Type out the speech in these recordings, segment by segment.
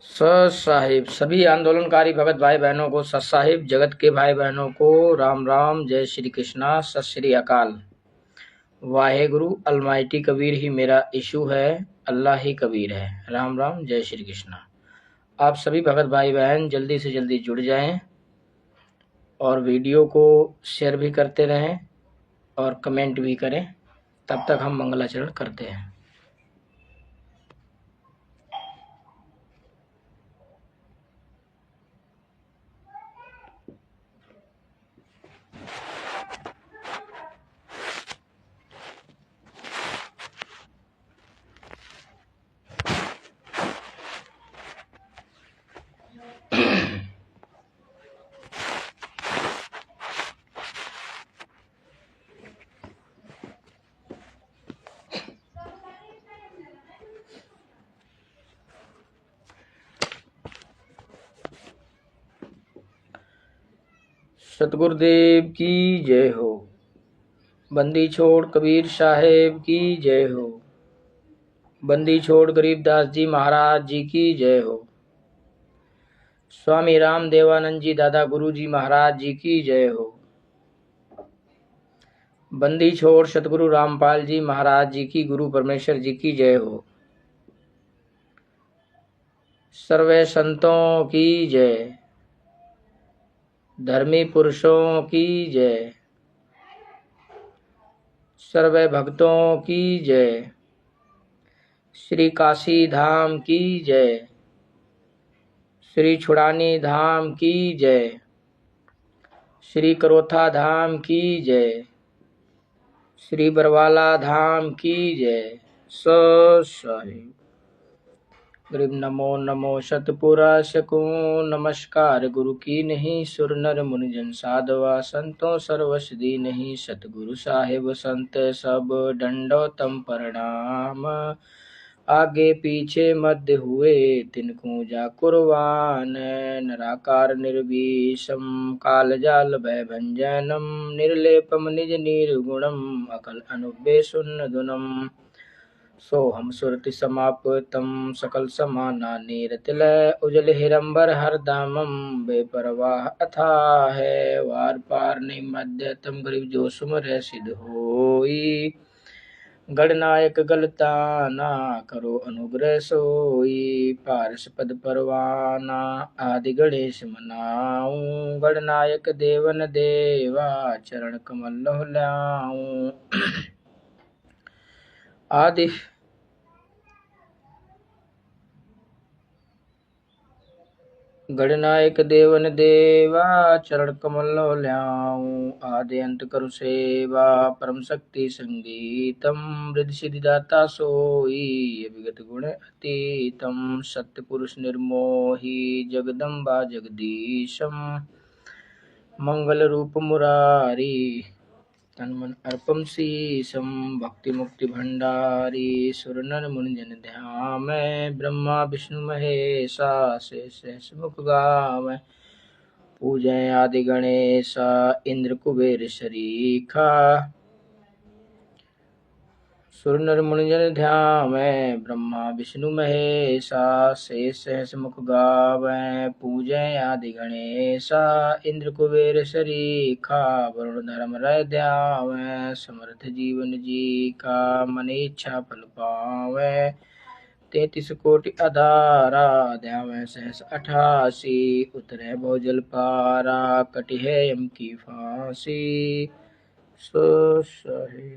सत साहिब सभी आंदोलनकारी भगत भाई बहनों को, सत साहिब जगत के भाई बहनों को राम राम, जय श्री कृष्णा, सत श्री अकाल। वाहेगुरु अलमाइटी कबीर ही मेरा इशू है, अल्लाह ही कबीर है। राम राम, जय श्री कृष्णा। आप सभी भगत भाई बहन जल्दी से जल्दी जुड़ जाएं और वीडियो को शेयर भी करते रहें और कमेंट भी करें। तब तक हम मंगलाचरण करते हैं। सतगुरुदेव की जय हो। बंदी छोड़ कबीर साहेब की जय हो। बंदी छोड़ गरीबदास जी महाराज जी की जय हो। स्वामी राम देवानंद जी दादा गुरु जी महाराज जी की जय हो। बंदी छोड़ सतगुरु रामपाल जी महाराज जी की, गुरु परमेश्वर जी की जय हो। सर्वे संतों की जय, धर्मी पुरुषों की जय, सर्वे भक्तों की जय, श्री काशी धाम की जय, श्री छुड़ानी धाम की जय, श्री करोथा धाम की जय, श्री बरवाला धाम की जय। साहिब गरीब नमो नमो सतपुरुष को नमस्कार। गुरु की नहीं सुर नर मुनिजन साधवा, संतों सर्वसदी नहीं सतगुरु साहिब संत सब दंडोतम प्रणाम। आगे पीछे मध्य हुए तिनको जा कुर्बान, निराकार निर्विषम काल जाल भय भंजनम, निर्लेपम निज निर्गुणम अकल अनुबेसुन धुनम। सोहम सुरति समापतम सकल समाना नीरतिलय, उजल हिरंबर हरदामम बेपरवाह अथा है। वार पार नहीं मध्यतम गरीब जो सुमर सिद्ध होई, गणनायक गलताना करो अनुग्रह सोई। पारस पद परवाना आदि गणेश मनाऊं, गणनायक देवन देवा चरण कमल लहलाऊं। आदि गणनायक देवन देवा चरण कमल ल्याऊं, आदि अंत करु सेवा परम शक्ति संगीतम। रिद्धि सिद्धि दाता सोई विगत गुण अतीतम, सत्य पुरुष निर्मोही जगदम्बा जगदीशम। मंगल रूप मुरारी तन मन अर्पम शीशम, भक्ति मुक्ति भंडारी सुर नर मुनि जन ध्यामै। ब्रह्मा विष्णु महेशा शेष मुख गावै, पूजय आदि गणेशा इंद्र कुबेर शरीखा। सुर नर मुनि जन ध्यामै, ब्रह्मा विष्णु महेशा शेष सहस मुख गावै। पूजय आदि गणेशा इंद्र कुबेर शरीखा, वरुण धर्म रह ध्यावै। समर्थ जीवन जी का मन इच्छा फल पावै, 33 कोटि अधारा ध्यावै सहस 88। उतरै भोजल पारा कटि है यम की फांसी। सो सही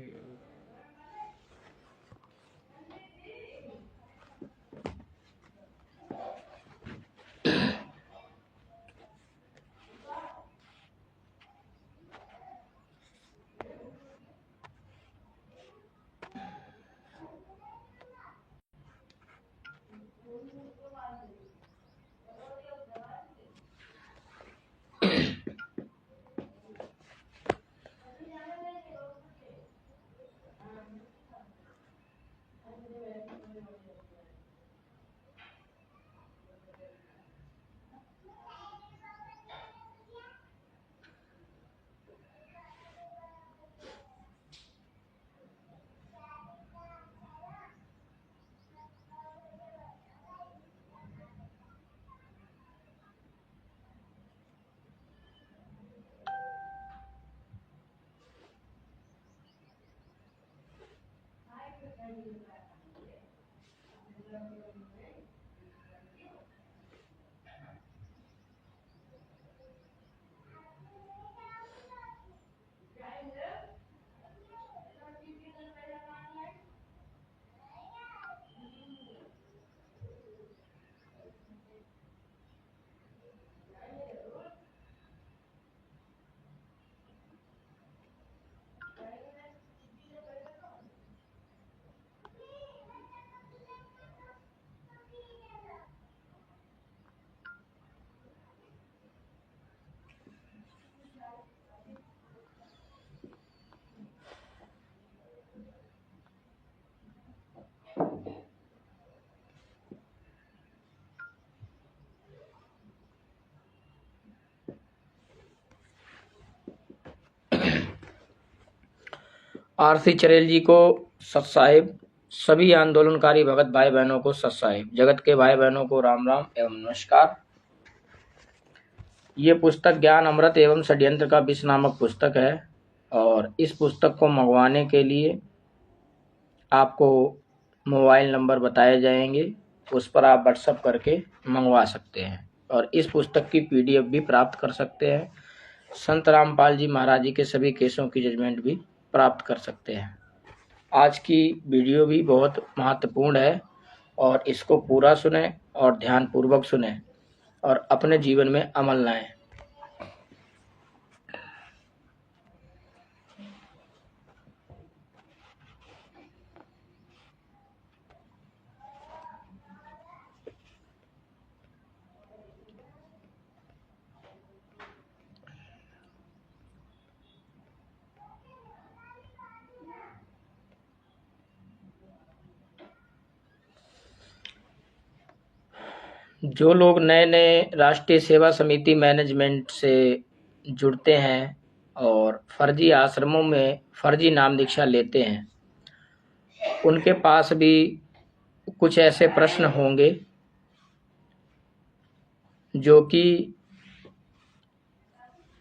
आरसी चरेल जी को सत साहिब, सभी आंदोलनकारी भगत भाई बहनों को सत साहिब, जगत के भाई बहनों को राम राम एवं नमस्कार। ये पुस्तक ज्ञान अमृत एवं षड्यंत्र का विष नामक पुस्तक है और इस पुस्तक को मंगवाने के लिए आपको मोबाइल नंबर बताए जाएंगे, उस पर आप व्हाट्सएप करके मंगवा सकते हैं और इस पुस्तक की पीडीएफ भी प्राप्त कर सकते हैं। संत रामपाल जी महाराज जी के सभी केसों की जजमेंट भी प्राप्त कर सकते हैं। आज की वीडियो भी बहुत महत्वपूर्ण है और इसको पूरा सुने और ध्यानपूर्वक सुने और अपने जीवन में अमल लाएं। जो लोग नए नए राष्ट्रीय सेवा समिति मैनेजमेंट से जुड़ते हैं और फर्जी आश्रमों में फर्जी नाम दीक्षा लेते हैं, उनके पास भी कुछ ऐसे प्रश्न होंगे जो कि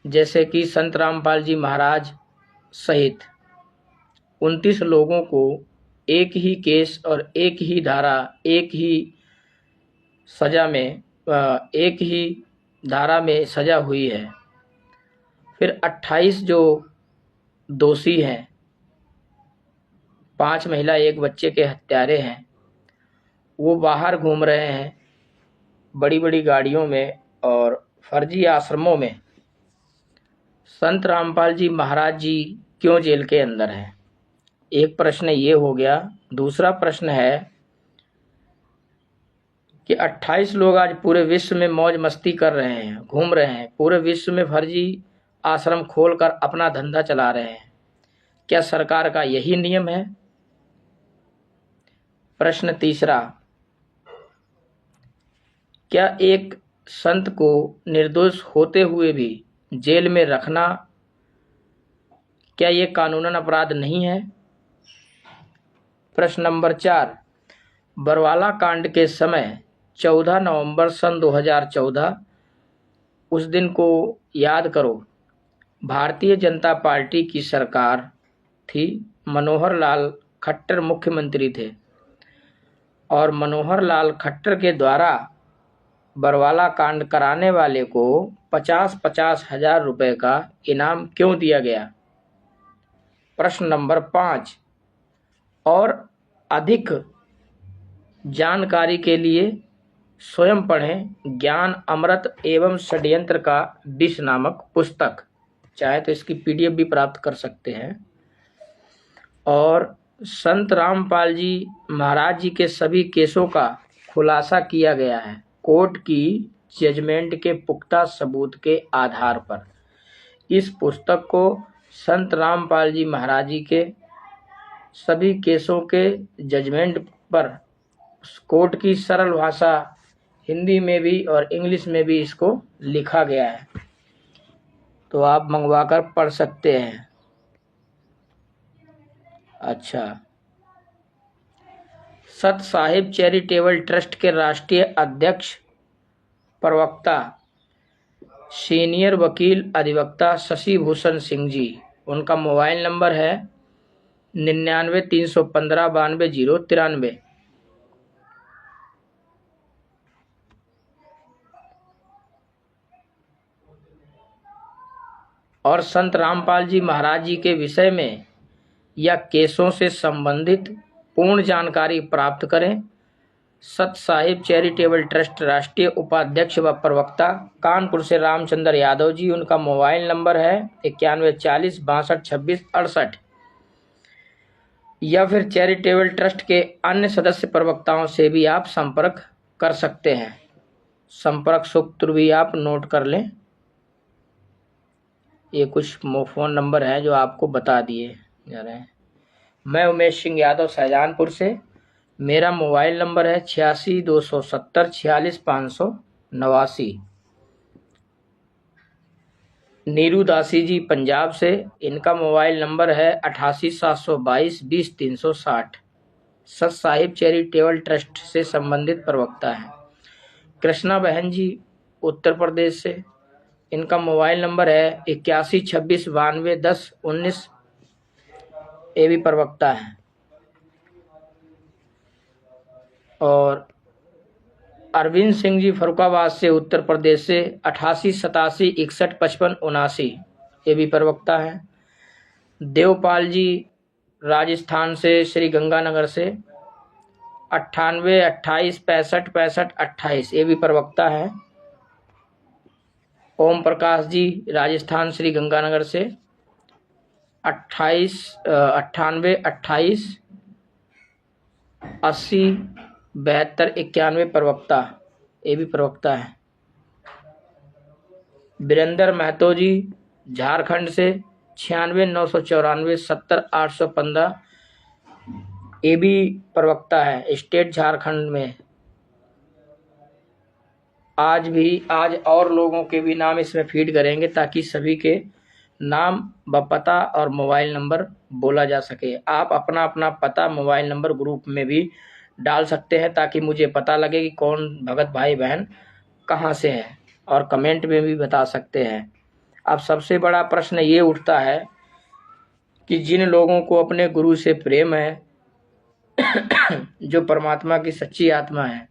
जैसे कि संत रामपाल जी महाराज सहित 29 लोगों को एक ही केस और एक ही धारा, एक ही सजा में, एक ही धारा में सजा हुई है। फिर 28 जो दोषी हैं, 5 महिला 1 बच्चे के हत्यारे हैं, वो बाहर घूम रहे हैं बड़ी बड़ी गाड़ियों में और फर्जी आश्रमों में। संत रामपाल जी महाराज जी क्यों जेल के अंदर हैं? एक प्रश्न ये हो गया। दूसरा प्रश्न है कि 28 लोग आज पूरे विश्व में मौज मस्ती कर रहे हैं, घूम रहे हैं, पूरे विश्व में फर्जी आश्रम खोलकर अपना धंधा चला रहे हैं। क्या सरकार का यही नियम है? प्रश्न तीसरा, क्या एक संत को निर्दोष होते हुए भी जेल में रखना, क्या ये कानूनन अपराध नहीं है? प्रश्न नंबर 4, बरवाला कांड के समय 14 नवंबर सन 2014, उस दिन को याद करो। भारतीय जनता पार्टी की सरकार थी, मनोहर लाल खट्टर मुख्यमंत्री थे और मनोहर लाल खट्टर के द्वारा बरवाला कांड कराने वाले को 50-50 हजार रुपए का इनाम क्यों दिया गया? प्रश्न नंबर 5, और अधिक जानकारी के लिए स्वयं पढ़ें ज्ञान अमृत एवं षड्यंत्र का विष नामक पुस्तक। चाहे तो इसकी पीडीएफ भी प्राप्त कर सकते हैं। और संत रामपाल जी महाराज जी के सभी केसों का खुलासा किया गया है कोर्ट की जजमेंट के पुख्ता सबूत के आधार पर। इस पुस्तक को संत रामपाल जी महाराज जी के सभी केसों के जजमेंट पर कोर्ट की सरल भाषा हिंदी में भी और इंग्लिश में भी इसको लिखा गया है, तो आप मंगवाकर पढ़ सकते हैं। अच्छा, सत साहिब चैरिटेबल ट्रस्ट के राष्ट्रीय अध्यक्ष प्रवक्ता सीनियर वकील अधिवक्ता शशि भूषण सिंह जी, उनका मोबाइल नंबर है 99 315 92 093। और संत रामपाल जी महाराज जी के विषय में या केसों से संबंधित पूर्ण जानकारी प्राप्त करें। सत साहिब चैरिटेबल ट्रस्ट राष्ट्रीय उपाध्यक्ष व प्रवक्ता कानपुर से रामचंद्र यादव जी। उनका मोबाइल नंबर है 9140 62 26 68। या फिर चैरिटेबल ट्रस्ट के अन्य सदस्य प्रवक्ताओं से भी आप संपर्क कर सकते हैं। संपर्क सूत्र भी आप नोट कर लें। ये कुछ फ़ोन नंबर हैं जो आपको बता दिए जा रहे हैं। मैं उमेश सिंह यादव शाहजहानपुर से। मेरा मोबाइल नंबर है 86 270 46 589। नीरू दासी जी पंजाब से, इनका मोबाइल नंबर है 88 722 20 360। सत साहिब चैरिटेबल ट्रस्ट से संबंधित प्रवक्ता हैं। कृष्णा बहन जी उत्तर प्रदेश से, इनका मोबाइल नंबर है 81 26 92 10 19। ये भी प्रवक्ता हैं। और अरविंद सिंह जी फरुखाबाद से उत्तर प्रदेश से 88 87 61 55 79। ये भी प्रवक्ता हैं। देवपाल जी राजस्थान से श्री गंगानगर से 98 28 65 65 28। ये भी प्रवक्ता हैं। ओम प्रकाश जी राजस्थान श्री गंगानगर से 98 28 80 72 91 प्रवक्ता। ये भी प्रवक्ता है। वीरेंद्र महतो जी झारखंड से 96 994 70 815। ये भी प्रवक्ता है स्टेट झारखंड में। आज और लोगों के भी नाम इसमें फीड करेंगे ताकि सभी के नाम व पता और मोबाइल नंबर बोला जा सके। आप अपना अपना पता मोबाइल नंबर ग्रुप में भी डाल सकते हैं ताकि मुझे पता लगे कि कौन भगत भाई बहन कहाँ से है, और कमेंट में भी बता सकते हैं। अब सबसे बड़ा प्रश्न ये उठता है कि जिन लोगों को अपने गुरु से प्रेम है, जो परमात्मा की सच्ची आत्मा है,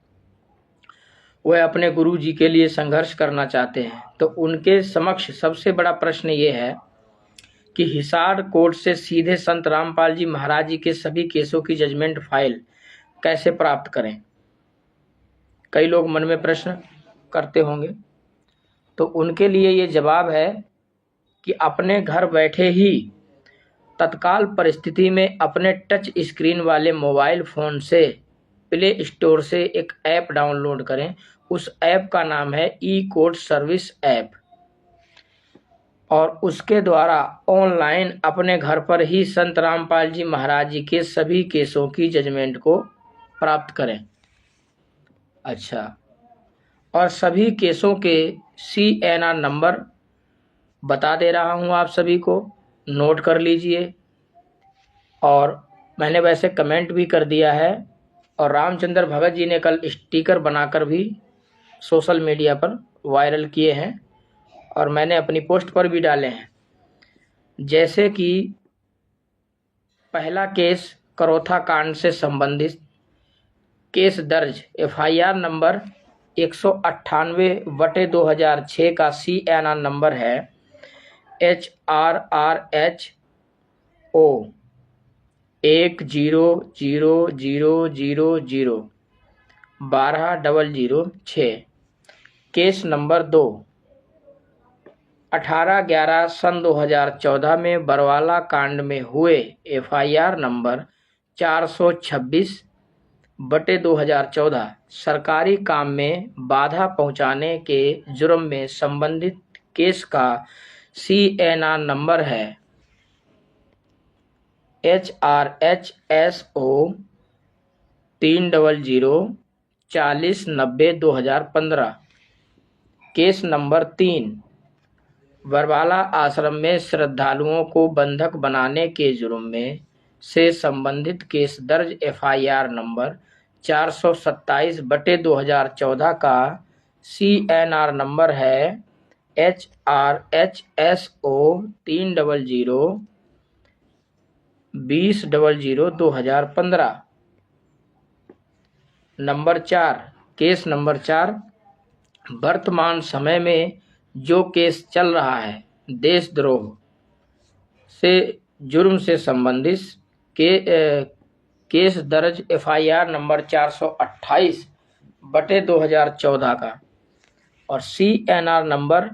वह अपने गुरु जी के लिए संघर्ष करना चाहते हैं, तो उनके समक्ष सबसे बड़ा प्रश्न ये है कि हिसार कोर्ट से सीधे संत रामपाल जी महाराज जी के सभी केसों की जजमेंट फाइल कैसे प्राप्त करें। कई लोग मन में प्रश्न करते होंगे, तो उनके लिए ये जवाब है कि अपने घर बैठे ही तत्काल परिस्थिति में अपने टच स्क्रीन वाले मोबाइल फ़ोन से प्ले स्टोर से एक ऐप डाउनलोड करें। उस ऐप का नाम है ई कोर्ट सर्विस ऐप, और उसके द्वारा ऑनलाइन अपने घर पर ही संत रामपाल जी महाराज जी के सभी केसों की जजमेंट को प्राप्त करें। अच्छा, और सभी केसों के CNR नंबर बता दे रहा हूं, आप सभी को नोट कर लीजिए। और मैंने वैसे कमेंट भी कर दिया है, और रामचंद्र भगत जी ने कल स्टिकर बनाकर भी सोशल मीडिया पर वायरल किए हैं, और मैंने अपनी पोस्ट पर भी डाले हैं। जैसे कि पहला केस करोथा कांड से संबंधित केस दर्ज FIR नंबर 198/2006 का CNR नंबर है HRRHO 100000120006। केस नंबर 2 18/11 सन 2014 में बरवाला कांड में हुए FIR नंबर 426/2014 सरकारी काम में बाधा पहुंचाने के जुर्म में संबंधित केस का CNR नंबर है HRHSO 3004090/2015। केस नंबर 3 बरवाला आश्रम में श्रद्धालुओं को बंधक बनाने के जुर्म में से संबंधित केस दर्ज FIR नंबर 427/2014 का CNR नंबर है HRHSO 300 20/00/2015। नंबर 4, केस नंबर 4, वर्तमान समय में जो केस चल रहा है देशद्रोह से जुर्म से संबंधित केस दर्ज FIR नंबर 428/2014 का और CNR नंबर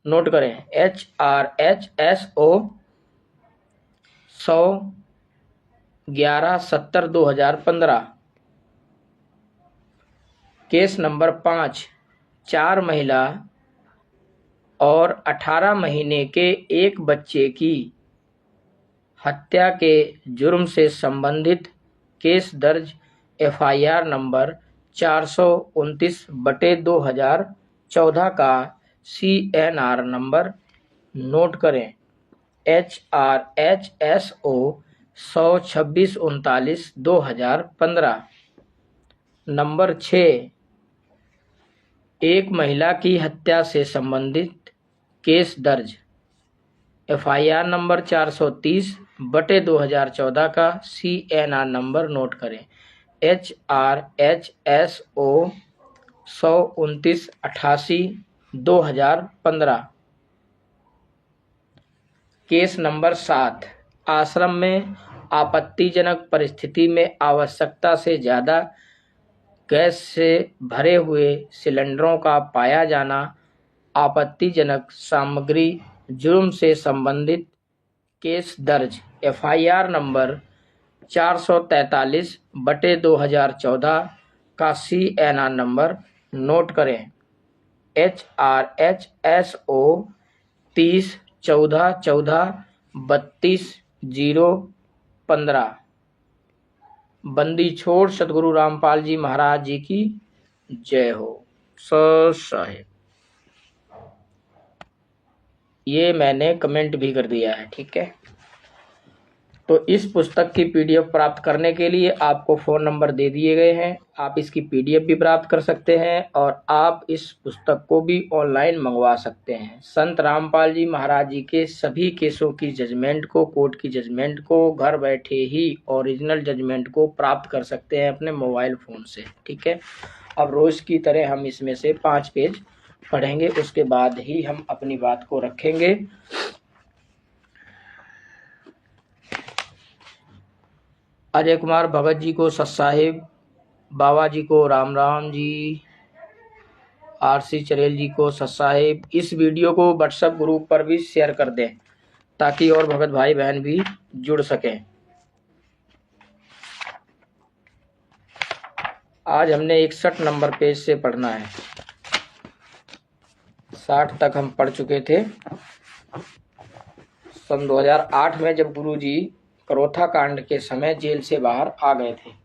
नोट करें HRHSO 111/70/2015। केस नंबर 5, 4 महिला और 18 महीने के एक बच्चे की हत्या के जुर्म से संबंधित केस दर्ज FIR नंबर 429/2014 का CNR नंबर नोट करें HRHSO 126/39/2015। नंबर 6, एक महिला की हत्या से संबंधित केस दर्ज FIR नंबर 430/2014 का CNR नंबर नोट करें HRHSO 129/88/2015। केस नंबर 7, आश्रम में आपत्तिजनक परिस्थिति में आवश्यकता से ज़्यादा गैस से भरे हुए सिलेंडरों का पाया जाना, आपत्तिजनक सामग्री जुर्म से संबंधित केस दर्ज FIR नंबर 443/2014 का CNR नंबर नोट करें HRHSO 30/14/14/32/015। बंदी छोड़ सतगुरु रामपाल जी महाराज जी की जय हो। साहेब ये मैंने कमेंट भी कर दिया है, ठीक है। तो इस पुस्तक की PDF प्राप्त करने के लिए आपको फ़ोन नंबर दे दिए गए हैं। आप इसकी PDF भी प्राप्त कर सकते हैं और आप इस पुस्तक को भी ऑनलाइन मंगवा सकते हैं। संत रामपाल जी महाराज जी के सभी केसों की जजमेंट को, कोर्ट की जजमेंट को घर बैठे ही ओरिजिनल जजमेंट को प्राप्त कर सकते हैं अपने मोबाइल फ़ोन से, ठीक है। अब रोज़ की तरह हम इसमें से 5 पेज पढ़ेंगे, उसके बाद ही हम अपनी बात को रखेंगे। अजय कुमार भगत जी को सत साहिब, बाबा जी को राम राम जी, RC चरेल जी को सत साहिब। इस वीडियो को WhatsApp ग्रुप पर भी शेयर कर दें ताकि और भगत भाई बहन भी जुड़ सकें। आज हमने 61 नंबर पेज से पढ़ना है। 60 तक हम पढ़ चुके थे। सन 2008 में जब गुरुजी करोथा कांड के समय जेल से बाहर आ गए थे।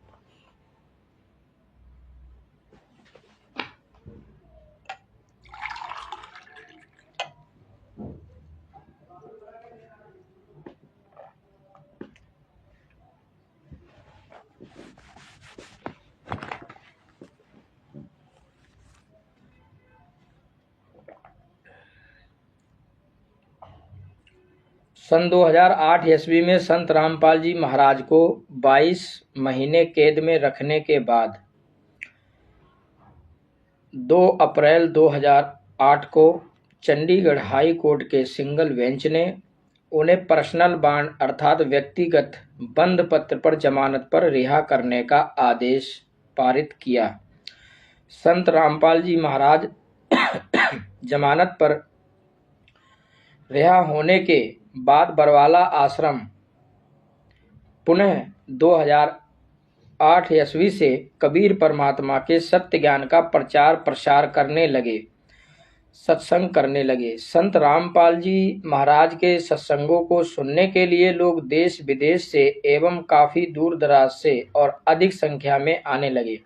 सन 2008 ईस्वी में संत रामपाल जी महाराज को 22 महीने कैद में रखने के बाद 2 अप्रैल 2008 को चंडीगढ़ हाई कोर्ट के सिंगल बेंच ने उन्हें पर्सनल बॉन्ड अर्थात व्यक्तिगत बंद पत्र पर जमानत पर रिहा करने का आदेश पारित किया। संत रामपाल जी महाराज जमानत पर रिहा होने के बाद बरवाला आश्रम पुनः 2008 ईस्वी से कबीर परमात्मा के सत्य ज्ञान का प्रचार प्रसार करने लगे, सत्संग करने लगे। संत रामपाल जी महाराज के सत्संगों को सुनने के लिए लोग देश विदेश से एवं काफी दूर दराज से और अधिक संख्या में आने लगे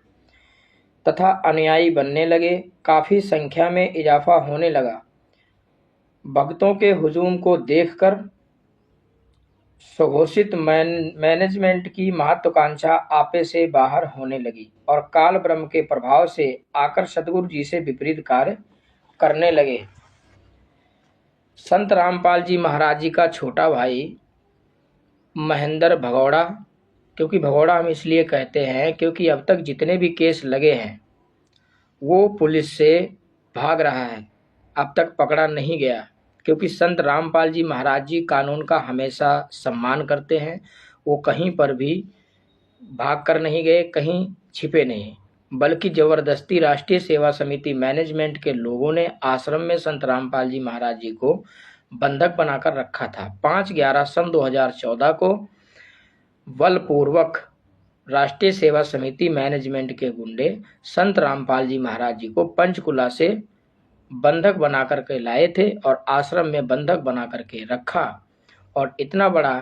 तथा अनुयायी बनने लगे। काफी संख्या में इजाफा होने लगा। भक्तों के हुजूम को देखकर सुघोषित मैनेजमेंट की महत्वाकांक्षा आपे से बाहर होने लगी और काल ब्रह्म के प्रभाव से आकर सतगुरु जी से विपरीत कार्य करने लगे। संत रामपाल जी महाराज जी का छोटा भाई महेंद्र भगौड़ा, क्योंकि भगौड़ा हम इसलिए कहते हैं क्योंकि अब तक जितने भी केस लगे हैं वो पुलिस से भाग रहा है, अब तक पकड़ा नहीं गया। क्योंकि संत रामपाल जी महाराज जी कानून का हमेशा सम्मान करते हैं, वो कहीं पर भी भाग कर नहीं गए, कहीं छिपे नहीं, बल्कि जबरदस्ती राष्ट्रीय सेवा समिति मैनेजमेंट के लोगों ने आश्रम में संत रामपाल जी महाराज जी को बंधक बनाकर रखा था। 5/11 सन 2014 को बलपूर्वक राष्ट्रीय सेवा समिति मैनेजमेंट के गुंडे संत रामपाल जी महाराज जी को पंचकुला से बंधक बना करके लाए थे और आश्रम में बंधक बना करके रखा। और इतना बड़ा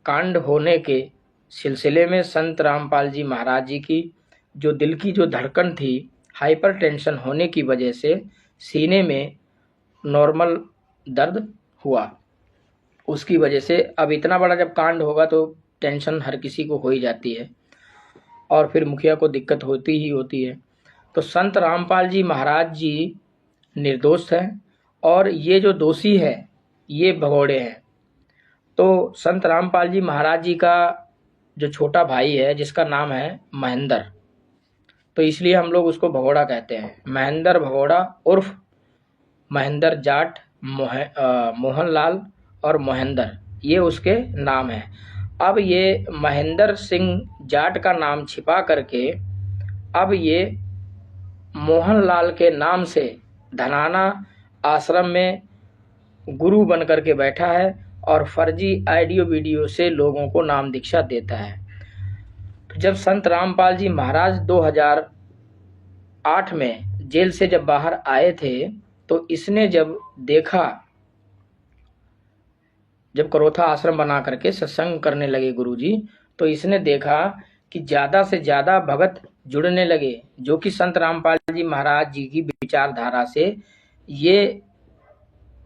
कांड होने के सिलसिले में संत रामपाल जी महाराज जी की जो दिल की जो धड़कन थी, हाइपरटेंशन होने की वजह से सीने में नॉर्मल दर्द हुआ, उसकी वजह से अब इतना बड़ा जब कांड होगा तो टेंशन हर किसी को हो ही जाती है और फिर मुखिया को दिक्कत होती ही होती है। तो संत रामपाल जी महाराज जी निर्दोष हैं और ये जो दोषी है ये भगौड़े हैं। तो संत रामपाल जी महाराज जी का जो छोटा भाई है जिसका नाम है महेंद्र, तो इसलिए हम लोग उसको भगौड़ा कहते हैं। महेंद्र भगौड़ा उर्फ महेंद्र जाट, मोहनलाल और महेंद्र, ये उसके नाम है। अब ये महेंद्र सिंह जाट का नाम छिपा करके अब ये मोहनलाल के नाम से धनाना आश्रम में गुरु बन करके बैठा है और फर्जी ऑडियो वीडियो से लोगों को नाम दीक्षा देता है। तो जब संत रामपाल जी महाराज 2008 में जेल से जब बाहर आए थे तो इसने जब देखा, जब करोथा आश्रम बना करके सत्संग करने लगे गुरुजी, तो इसने देखा कि ज़्यादा से ज़्यादा भगत जुड़ने लगे जो कि संत रामपाल जी महाराज जी की विचारधारा से ये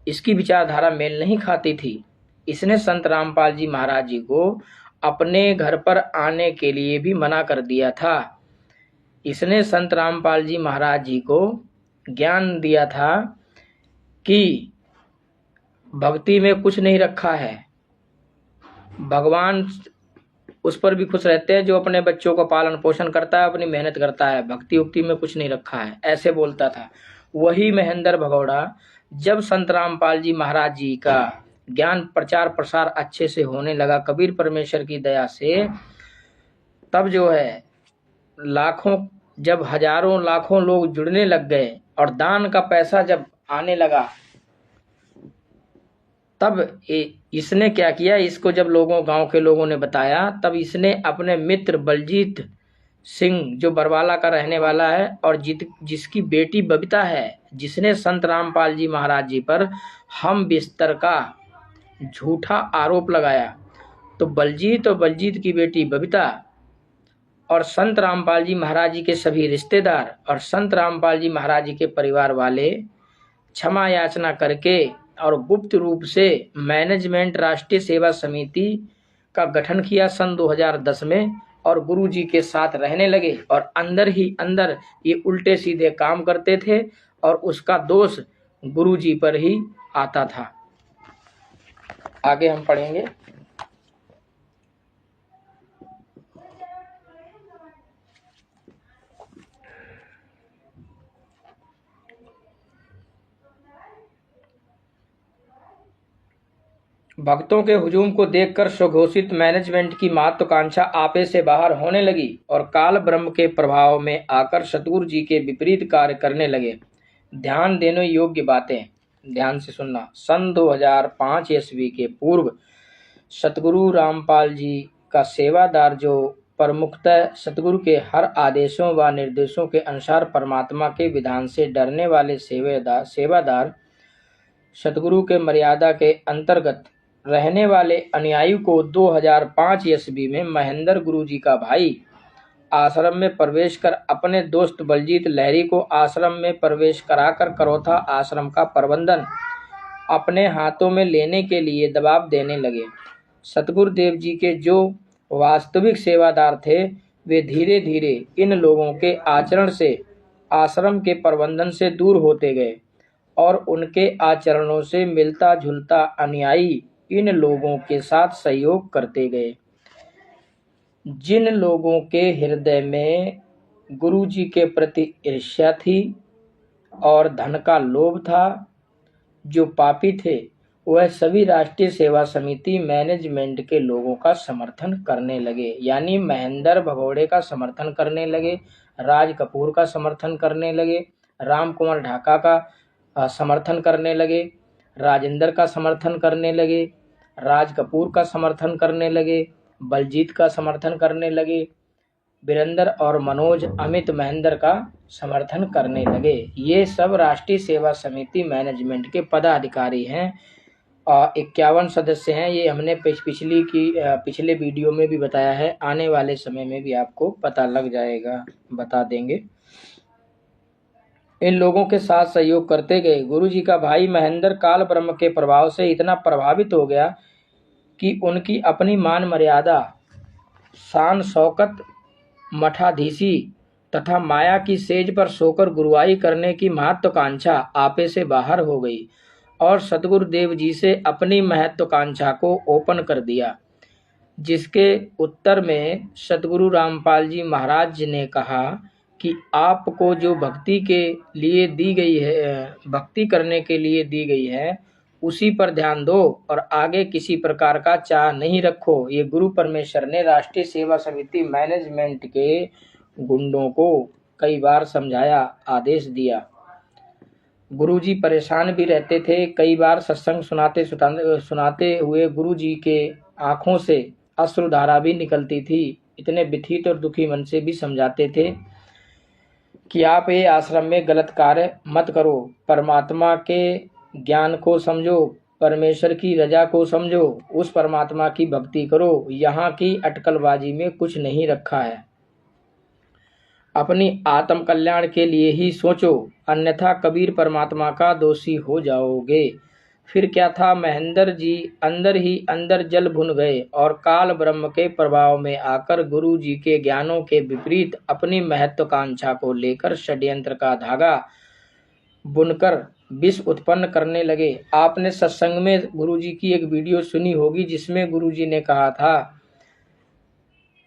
इसकी विचारधारा मेल नहीं खाती थी। इसने संत रामपाल जी महाराज जी को अपने घर पर आने के लिए भी मना कर दिया था। इसने संत रामपाल जी महाराज जी को ज्ञान दिया था कि भक्ति में कुछ नहीं रखा है, भगवान उस पर भी खुश रहते हैं जो अपने बच्चों का पालन पोषण करता है, अपनी मेहनत करता है, भक्ति उक्ति में कुछ नहीं रखा है, ऐसे बोलता था। वही महेंद्र भगौड़ा जब संत रामपाल जी महाराज जी का ज्ञान प्रचार प्रसार अच्छे से होने लगा कबीर परमेश्वर की दया से, तब जो है लाखों, जब हजारों लाखों लोग जुड़ने लग गए और दान का पैसा जब आने लगा, तब इसने क्या किया, इसको जब गांव के लोगों ने बताया, तब इसने अपने मित्र बलजीत सिंह जो बरवाला का रहने वाला है और जिसकी बेटी बबीता है, जिसने संत रामपाल जी महाराज जी पर हम बिस्तर का झूठा आरोप लगाया, तो बलजीत और बलजीत की बेटी बबीता और संत रामपाल जी महाराज जी के सभी रिश्तेदार और संत रामपाल जी महाराज जी के परिवार वाले क्षमा याचना करके और गुप्त रूप से मैनेजमेंट राष्ट्रीय सेवा समिति का गठन किया सन 2010 में और गुरु जी के साथ रहने लगे और अंदर ही अंदर ये उल्टे सीधे काम करते थे और उसका दोष गुरु जी पर ही आता था। आगे हम पढ़ेंगे। भक्तों के हुजूम को देखकर स्वघोषित मैनेजमेंट की महत्वाकांक्षा आपे से बाहर होने लगी और काल ब्रह्म के प्रभाव में आकर सतगुरु जी के विपरीत कार्य करने लगे। ध्यान देने योग्य बातें, ध्यान से सुनना। सन 2005 ईस्वी के पूर्व सतगुरु रामपाल जी का सेवादार जो प्रमुखतः सतगुरु के हर आदेशों व निर्देशों के अनुसार परमात्मा के विधान से डरने वाले सेवादार सतगुरु के मर्यादा के अंतर्गत रहने वाले अनुयायी को 2005 ईस्वी में महेंद्र गुरु जी का भाई आश्रम में प्रवेश कर अपने दोस्त बलजीत लहरी को आश्रम में प्रवेश कराकर करोथा आश्रम का प्रबंधन अपने हाथों में लेने के लिए दबाव देने लगे। सतगुरुदेव जी के जो वास्तविक सेवादार थे वे धीरे धीरे इन लोगों के आचरण से आश्रम के प्रबंधन से दूर होते गए और उनके आचरणों से मिलता जुलता अनुयायी इन लोगों के साथ सहयोग करते गए। जिन लोगों के हृदय में गुरु जी के प्रति ईर्ष्या थी और धन का लोभ था, जो पापी थे, वह सभी राष्ट्रीय सेवा समिति मैनेजमेंट के लोगों का समर्थन करने लगे। यानी महेंद्र भगोड़े का समर्थन करने लगे, राज कपूर का समर्थन करने लगे, राम कुमार ढाका का समर्थन करने लगे, राजेंद्र का समर्थन करने लगे, राज कपूर का समर्थन करने लगे, बलजीत का समर्थन करने लगे, वीरेंद्र और मनोज अमित महेंद्र का समर्थन करने लगे। ये सब राष्ट्रीय सेवा समिति मैनेजमेंट के पदाधिकारी हैं और 51 सदस्य हैं। ये हमने पिछले वीडियो में भी बताया है, आने वाले समय में भी आपको पता लग जाएगा, बता देंगे। इन लोगों के साथ सहयोग करते गए। गुरु जी का भाई महेंद्र काल ब्रह्म के प्रभाव से इतना प्रभावित हो गया कि उनकी अपनी मान मर्यादा, शान शौकत, मठाधीशी तथा माया की सेज पर सोकर गुरुआई करने की महत्वाकांक्षा आपे से बाहर हो गई और सतगुरुदेव जी से अपनी महत्वाकांक्षा को ओपन कर दिया, जिसके उत्तर में सतगुरु रामपाल जी महाराज जी ने कहा कि आपको जो भक्ति के लिए दी गई है, भक्ति करने के लिए दी गई है, उसी पर ध्यान दो और आगे किसी प्रकार का चाह नहीं रखो। ये गुरु परमेश्वर ने राष्ट्रीय सेवा समिति मैनेजमेंट के गुंडों को कई बार समझाया, आदेश दिया। गुरुजी परेशान भी रहते थे। कई बार सत्संग सुनाते हुए गुरुजी के आंखों से अश्रुधारा भी निकलती थी। इतने व्यथित और दुखी मन से भी समझाते थे कि आप ये आश्रम में गलत कार्य मत करो, परमात्मा के ज्ञान को समझो, परमेश्वर की रजा को समझो, उस परमात्मा की भक्ति करो, यहाँ की अटकलबाजी में कुछ नहीं रखा है। अपनी आत्म कल्याण के लिए ही सोचो, अन्यथा कबीर परमात्मा का दोषी हो जाओगे। फिर क्या था, महेंद्र जी अंदर ही अंदर जल भुन गए और काल ब्रह्म के प्रभाव में आकर गुरु जी के ज्ञानों के विपरीत अपनी महत्वाकांक्षा को लेकर षड्यंत्र का धागा बुनकर विष उत्पन्न करने लगे। आपने सत्संग में गुरु जी की एक वीडियो सुनी होगी, जिसमें गुरु जी ने कहा था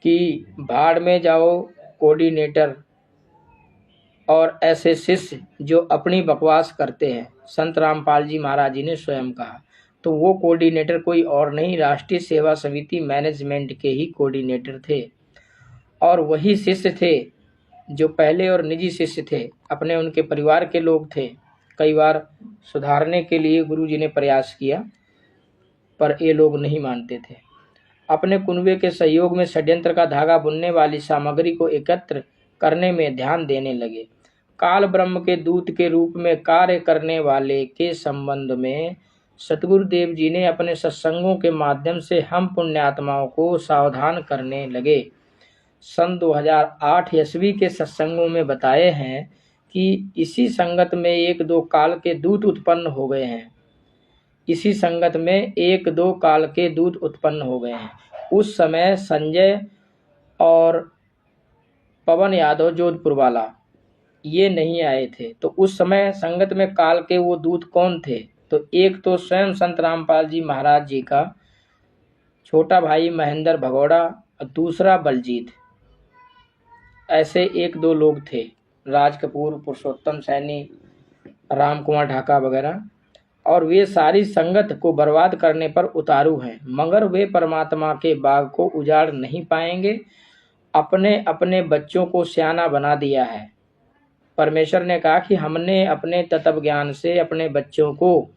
कि भाड़ में जाओ कोऑर्डिनेटर और ऐसे शिष्य जो अपनी बकवास करते हैं। संत रामपाल जी महाराज जी ने स्वयं कहा। तो वो कोऑर्डिनेटर कोई और नहीं, राष्ट्रीय सेवा समिति मैनेजमेंट के ही कोऑर्डिनेटर थे और वही शिष्य थे जो पहले और निजी शिष्य थे, अपने उनके परिवार के लोग थे। कई बार सुधारने के लिए गुरु जी ने प्रयास किया पर ये लोग नहीं मानते थे। अपने कुनबे के सहयोग में षड्यंत्र का धागा बुनने वाली सामग्री को एकत्र करने में ध्यान देने लगे। काल ब्रह्म के दूत के रूप में कार्य करने वाले के संबंध में सतगुरुदेव जी ने अपने सत्संगों के माध्यम से हम पुण्यात्माओं को सावधान करने लगे। सन 2008 ईस्वी के सत्संगों में बताए हैं कि इसी संगत में 1-2 काल के दूत उत्पन्न हो गए हैं। इसी संगत में 1-2 काल के दूत उत्पन्न हो गए हैं। उस समय संजय और पवन यादव जोधपुर वाला ये नहीं आए थे। तो उस समय संगत में काल के वो दूत कौन थे? तो एक तो स्वयं संत रामपाल जी महाराज जी का छोटा भाई महेंद्र भगोड़ा और दूसरा बलजीत, ऐसे 1-2 लोग थे। राज कपूर, पुरुषोत्तम सैनी, राम कुमार ढाका वगैरह, और वे सारी संगत को बर्बाद करने पर उतारू हैं, मगर वे परमात्मा के बाग को उजाड़ नहीं पाएंगे। अपने अपने बच्चों को सियाना बना दिया है। परमेश्वर ने कहा कि हमने अपने तत्व ज्ञान से अपने बच्चों को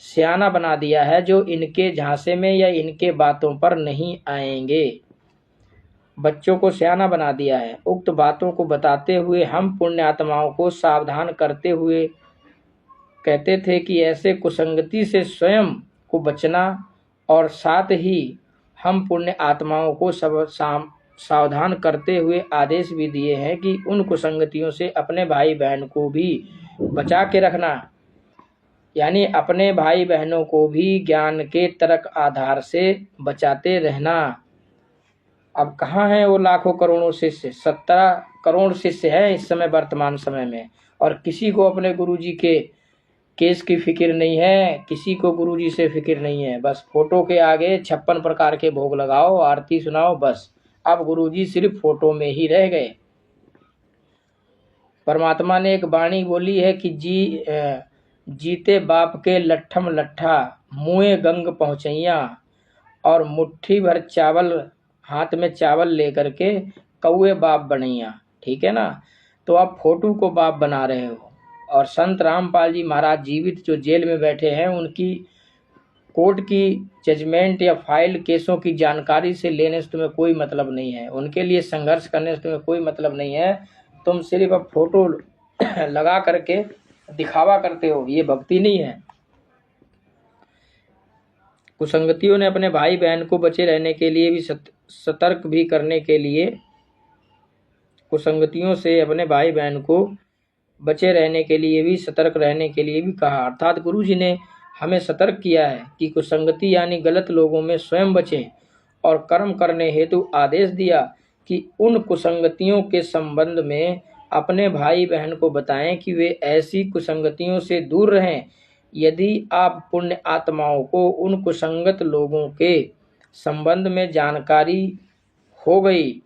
सियाना बना दिया है, जो इनके झांसे में या इनके बातों पर नहीं आएंगे। बच्चों को सियाना बना दिया है। उक्त बातों को बताते हुए हम पुण्यात्माओं को सावधान करते हुए कहते थे कि ऐसे कुसंगति से स्वयं को बचना, और साथ ही हम पुण्य आत्माओं को सावधान करते हुए आदेश भी दिए हैं कि उन कुसंगतियों से अपने भाई बहन को भी बचा के रखना, यानी अपने भाई बहनों को भी ज्ञान के तर्क आधार से बचाते रहना। अब कहाँ हैं वो लाखों करोड़ों शिष्य? 17 करोड़ शिष्य हैं इस समय वर्तमान समय में, और किसी को अपने गुरु जी के केस की फिक्र नहीं है, किसी को गुरुजी से फिक्र नहीं है। बस फोटो के आगे 56 प्रकार के भोग लगाओ, आरती सुनाओ, बस। अब गुरुजी सिर्फ फोटो में ही रह गए। परमात्मा ने एक वाणी बोली है कि जीते बाप के लट्ठम लट्ठा, मुँहे गंग पहुँचैया, और मुट्ठी भर चावल, हाथ में चावल लेकर के कौए बाप बनैया। ठीक है ना। तो आप फोटो को बाप बना रहे हो। और संत रामपाल जी महाराज जीवित जो जेल में बैठे हैं, उनकी कोर्ट की जजमेंट या फाइल केसों की जानकारी से लेने से तुम्हें कोई मतलब नहीं है, उनके लिए संघर्ष करने से तुम्हें कोई मतलब नहीं है। तुम सिर्फ अब फोटो लगा करके दिखावा करते हो, ये भक्ति नहीं है। कुसंगतियों ने अपने भाई बहन को बचे रहने के लिए भी सतर्क भी करने के लिए, कुसंगतियों से अपने भाई बहन को बचे रहने के लिए भी, सतर्क रहने के लिए भी कहा। अर्थात गुरु जी ने हमें सतर्क किया है कि कुसंगति यानी गलत लोगों में स्वयं बचें, और कर्म करने हेतु आदेश दिया कि उन कुसंगतियों के संबंध में अपने भाई बहन को बताएं कि वे ऐसी कुसंगतियों से दूर रहें। यदि आप पुण्य आत्माओं को उन कुसंगत लोगों के संबंध में जानकारी हो गई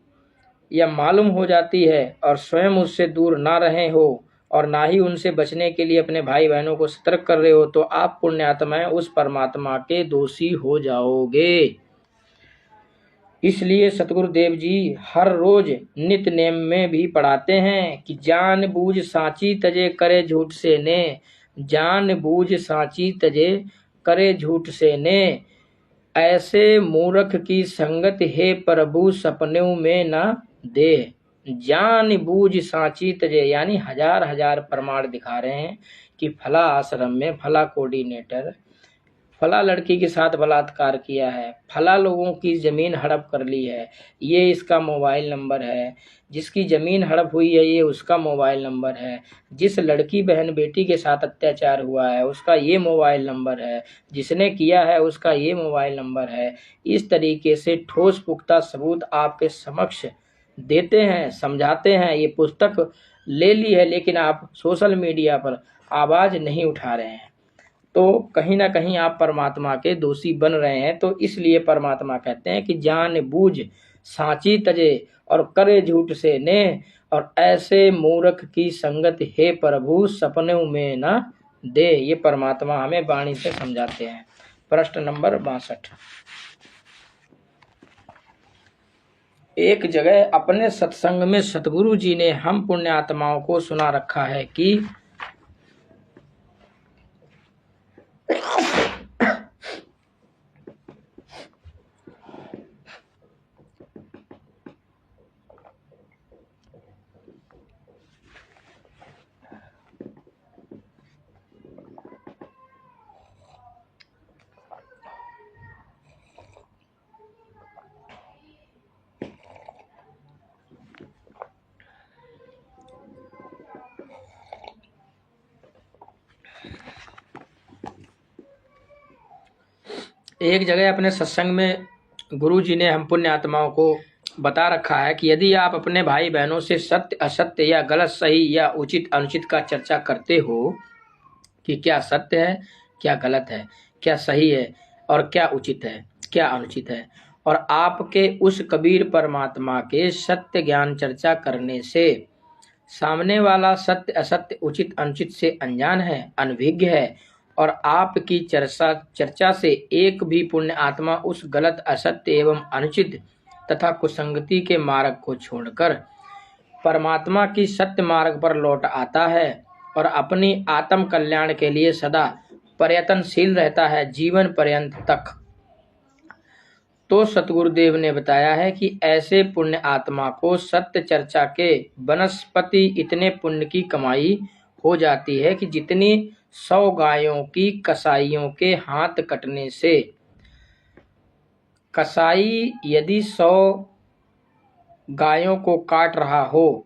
या मालूम हो जाती है और स्वयं उससे दूर ना रहे हो और ना ही उनसे बचने के लिए अपने भाई बहनों को सतर्क कर रहे हो, तो आप पुण्य आत्माएं उस परमात्मा के दोषी हो जाओगे। इसलिए सतगुरुदेव जी हर रोज नित्य नेम में भी पढ़ाते हैं कि जान बूझ साची तजे करे झूठ से ने, जान बूझ साची तजे करे झूठ से ने, ऐसे मूर्ख की संगत है प्रभु सपनों में न दे। जान बूझ साची तजे यानी हजार हजार प्रमाण दिखा रहे हैं कि फला आश्रम में फला कोऑर्डिनेटर फला लड़की के साथ बलात्कार किया है, फला लोगों की ज़मीन हड़प कर ली है, ये इसका मोबाइल नंबर है, जिसकी ज़मीन हड़प हुई है ये उसका मोबाइल नंबर है, जिस लड़की बहन बेटी के साथ अत्याचार हुआ है उसका ये मोबाइल नंबर है, जिसने किया है उसका ये मोबाइल नंबर है। इस तरीके से ठोस पुख्ता सबूत आपके समक्ष देते हैं, समझाते हैं। ये पुस्तक ले ली है लेकिन आप सोशल मीडिया पर आवाज़ नहीं उठा रहे हैं, तो कहीं ना कहीं आप परमात्मा के दोषी बन रहे हैं। तो इसलिए परमात्मा कहते हैं कि जान बूझ साची तजे और करे झूठ से ने, और ऐसे मूर्ख की संगत हे प्रभु सपनों में न दे। ये परमात्मा हमें वाणी से समझाते हैं। प्रश्न नंबर 62। एक जगह अपने सत्संग में सतगुरु जी ने हम पुण्य आत्माओं को सुना रखा है कि एक जगह अपने सत्संग में गुरु जी ने हम पुण्य आत्माओं को बता रखा है कि यदि आप अपने भाई बहनों से सत्य असत्य या गलत सही या उचित अनुचित का चर्चा करते हो कि क्या सत्य है, क्या गलत है, क्या सही है और क्या उचित है, क्या अनुचित है, और आपके उस कबीर परमात्मा के सत्य ज्ञान चर्चा करने से सामने वाला सत्य असत्य उचित अनुचित से अनजान है, अनभिज्ञ है, और आपकी चर्चा से एक भी पुण्य आत्मा उस गलत असत्य एवं अनुचित तथा कुसंगति के मार्ग को छोड़कर परमात्मा की सत्य मार्ग पर लौट आता है और अपनी आत्म कल्याण के लिए सदा प्रयत्नशील रहता है जीवन पर्यंत तक। तो सतगुरुदेव ने बताया है कि ऐसे पुण्य आत्मा को सत्य चर्चा के वनस्पति इतने पुण्य की कमाई हो जाती है कि जितनी 100 गायों की कसाईयों के हाथ कटने से, कसाई यदि 100 गायों को काट रहा हो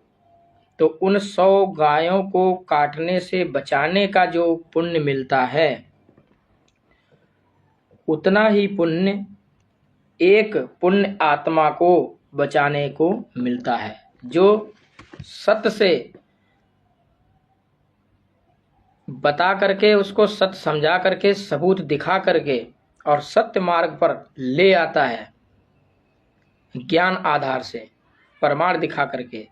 तो उन 100 गायों को काटने से बचाने का जो पुण्य मिलता है उतना ही पुण्य एक पुण्य आत्मा को बचाने को मिलता है जो सत्य से बता करके, उसको सत्य समझा करके, सबूत दिखा करके और सत्य मार्ग पर ले आता है, ज्ञान आधार से प्रमाण दिखा करके।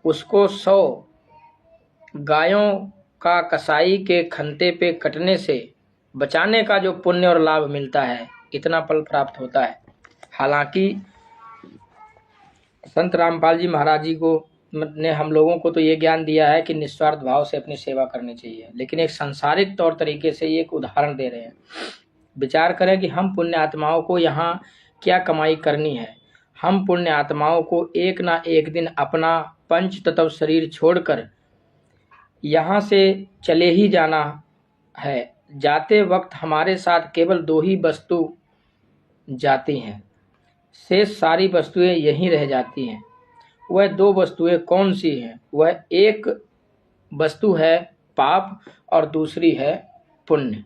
उसको 100 गायों का कसाई के खंते पे कटने से बचाने का जो पुण्य और लाभ मिलता है, इतना फल प्राप्त होता है। हालांकि संत रामपाल जी महाराज जी को ने हम लोगों को तो ये ज्ञान दिया है कि निस्वार्थ भाव से अपनी सेवा करनी चाहिए, लेकिन एक सांसारिक तौर तरीके से ये एक उदाहरण दे रहे हैं। विचार करें कि हम पुण्य आत्माओं को यहाँ क्या कमाई करनी है। हम पुण्य आत्माओं को एक ना एक दिन अपना पंच तत्व शरीर छोड़कर यहाँ से चले ही जाना है। जाते वक्त हमारे साथ केवल 2 ही वस्तु जाती हैं, शेष सारी वस्तुएं यहीं रह जाती हैं। वह 2 वस्तुएं कौन सी हैं? वह एक वस्तु है पाप और दूसरी है पुण्य।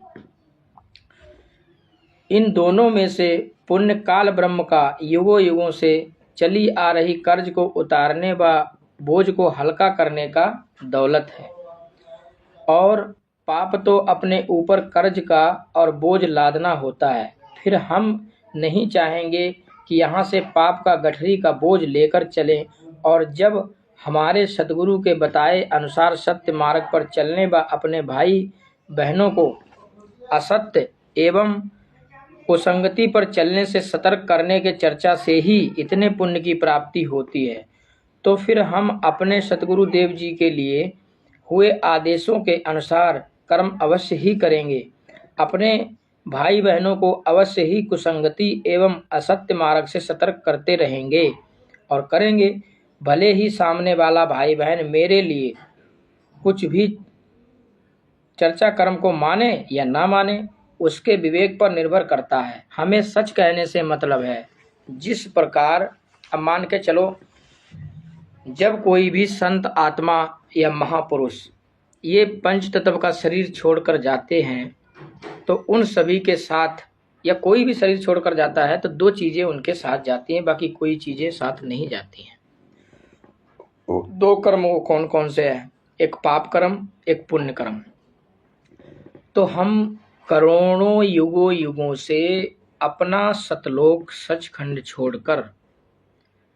इन दोनों में से पुण्य काल ब्रह्म का युगों युगों से चली आ रही कर्ज को उतारने व बोझ को हल्का करने का दौलत है, और पाप तो अपने ऊपर कर्ज का और बोझ लादना होता है। फिर हम नहीं चाहेंगे कि यहाँ से पाप का गठरी का बोझ लेकर चलें, और जब हमारे सद्गुरु के बताए अनुसार सत्य मार्ग पर चलने व अपने भाई बहनों को असत्य एवं कुसंगति पर चलने से सतर्क करने के चर्चा से ही इतने पुण्य की प्राप्ति होती है, तो फिर हम अपने सद्गुरु देव जी के लिए हुए आदेशों के अनुसार कर्म अवश्य ही करेंगे। अपने भाई बहनों को अवश्य ही कुसंगति एवं असत्य मार्ग से सतर्क करते रहेंगे और करेंगे। भले ही सामने वाला भाई बहन मेरे लिए कुछ भी चर्चा कर्म को माने या ना माने, उसके विवेक पर निर्भर करता है। हमें सच कहने से मतलब है। जिस प्रकार अब मान के चलो, जब कोई भी संत आत्मा या महापुरुष ये पंच तत्व का शरीर छोड़कर जाते हैं, तो उन सभी के साथ, या कोई भी शरीर छोड़कर जाता है तो 2 चीज़ें उनके साथ जाती हैं, बाकी कोई चीज़ें साथ नहीं जाती हैं। 2 कर्म वो कौन कौन से हैं? एक पाप कर्म, एक पुण्य कर्म। तो हम करोड़ों युगों युगों से अपना सतलोक सचखंड छोड़कर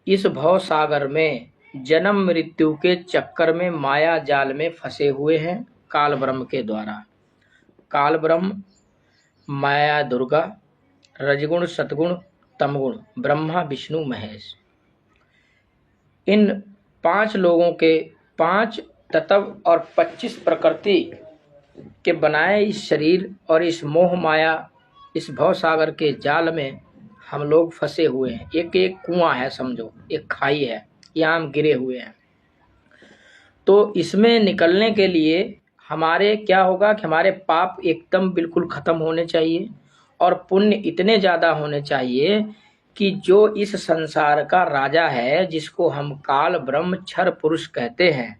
इस भव सागर में जन्म मृत्यु के चक्कर में माया जाल में फंसे हुए हैं काल ब्रह्म के द्वारा। काल ब्रह्म, माया दुर्गा, रजगुण सतगुण तमगुण, ब्रह्मा विष्णु महेश, इन 5 लोगों के 5 तत्व और 25 प्रकृति के बनाए इस शरीर और इस मोह माया, इस भव सागर के जाल में हम लोग फंसे हुए हैं। एक एक कुआं है, समझो एक खाई है, यहाँ हम गिरे हुए हैं। तो इसमें निकलने के लिए हमारे क्या होगा कि हमारे पाप एकदम बिल्कुल ख़त्म होने चाहिए और पुण्य इतने ज़्यादा होने चाहिए कि जो इस संसार का राजा है, जिसको हम काल ब्रह्म क्षर पुरुष कहते हैं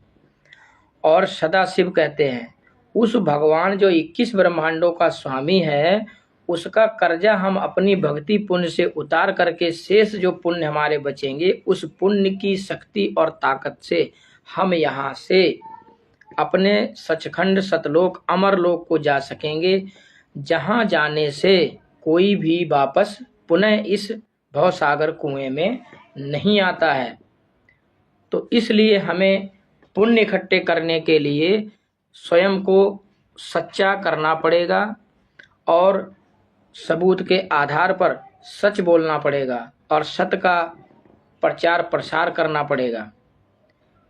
और सदाशिव कहते हैं, उस भगवान जो 21 ब्रह्मांडों का स्वामी है, उसका कर्जा हम अपनी भक्ति पुण्य से उतार करके शेष जो पुण्य हमारे बचेंगे, उस पुण्य की शक्ति और ताकत से हम यहाँ से अपने सचखंड सतलोक अमरलोक को जा सकेंगे, जहाँ जाने से कोई भी वापस पुनः इस भवसागर कुएं में नहीं आता है। तो इसलिए हमें पुण्य इकट्ठे करने के लिए स्वयं को सच्चा करना पड़ेगा और सबूत के आधार पर सच बोलना पड़ेगा और सत्य का प्रचार प्रसार करना पड़ेगा।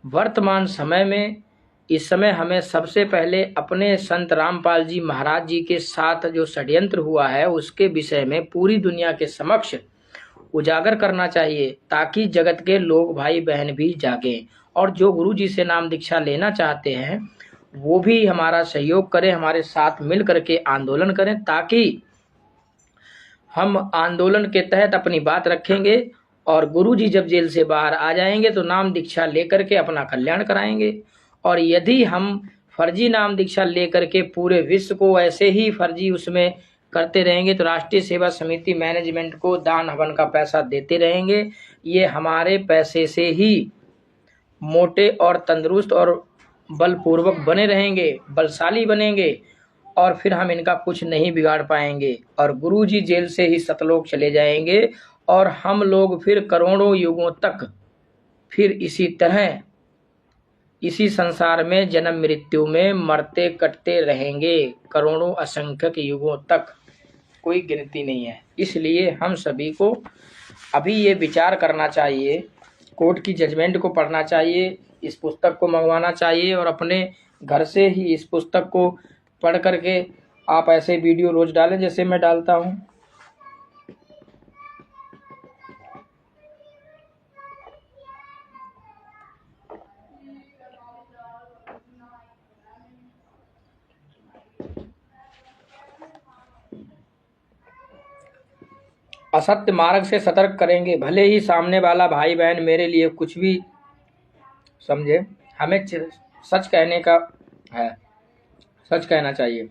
वर्तमान समय में, इस समय हमें सबसे पहले अपने संत रामपाल जी महाराज जी के साथ जो षड्यंत्र हुआ है उसके विषय में पूरी दुनिया के समक्ष उजागर करना चाहिए, ताकि जगत के लोग भाई बहन भी जागें और जो गुरु जी से नाम दीक्षा लेना चाहते हैं वो भी हमारा सहयोग करें, हमारे साथ मिल करके आंदोलन करें, ताकि हम आंदोलन के तहत अपनी बात रखेंगे और गुरु जी जब जेल से बाहर आ जाएंगे तो नाम दीक्षा लेकर के अपना कल्याण कराएंगे। और यदि हम फर्जी नाम दीक्षा लेकर के पूरे विश्व को ऐसे ही फर्जी उसमें करते रहेंगे तो राष्ट्रीय सेवा समिति मैनेजमेंट को दान हवन का पैसा देते रहेंगे। ये हमारे पैसे से ही मोटे और तंदुरुस्त और बलपूर्वक बने रहेंगे, बलशाली बनेंगे और फिर हम इनका कुछ नहीं बिगाड़ पाएंगे और गुरुजी जेल से ही सतलोक चले जाएंगे और हम लोग फिर करोड़ों युगों तक फिर इसी तरह इसी संसार में जन्म मृत्यु में मरते कटते रहेंगे करोड़ों असंख्यक युगों तक, कोई गिनती नहीं है। इसलिए हम सभी को अभी ये विचार करना चाहिए, कोर्ट की जजमेंट को पढ़ना चाहिए, इस पुस्तक को मंगवाना चाहिए और अपने घर से ही इस पुस्तक को पढ़ करके आप ऐसे वीडियो रोज डालें जैसे मैं डालता हूँ। असत्य मार्ग से सतर्क करेंगे, भले ही सामने वाला भाई बहन मेरे लिए कुछ भी समझे, हमें सच कहने का है, सच कहना चाहिए।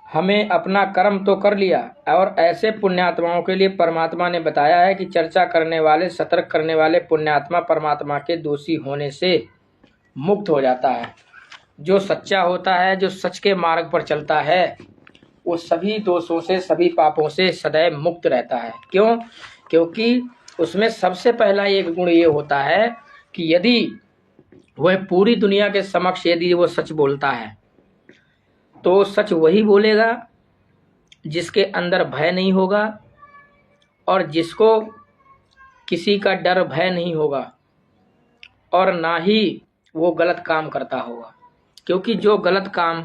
हमें अपना कर्म तो कर लिया और ऐसे पुण्यात्माओं के लिए परमात्मा ने बताया है कि चर्चा करने वाले, सतर्क करने वाले पुण्यात्मा परमात्मा के दोषी होने से मुक्त हो जाता है। जो सच्चा होता है, जो सच के मार्ग पर चलता है, वो सभी दोषों से, सभी पापों से सदैव मुक्त रहता है। क्यों? क्योंकि उसमें सबसे पहला एक गुण ये होता है कि यदि वह पूरी दुनिया के समक्ष यदि वो सच बोलता है तो सच वही बोलेगा जिसके अंदर भय नहीं होगा और जिसको किसी का डर भय नहीं होगा और ना ही वो गलत काम करता होगा। क्योंकि जो गलत काम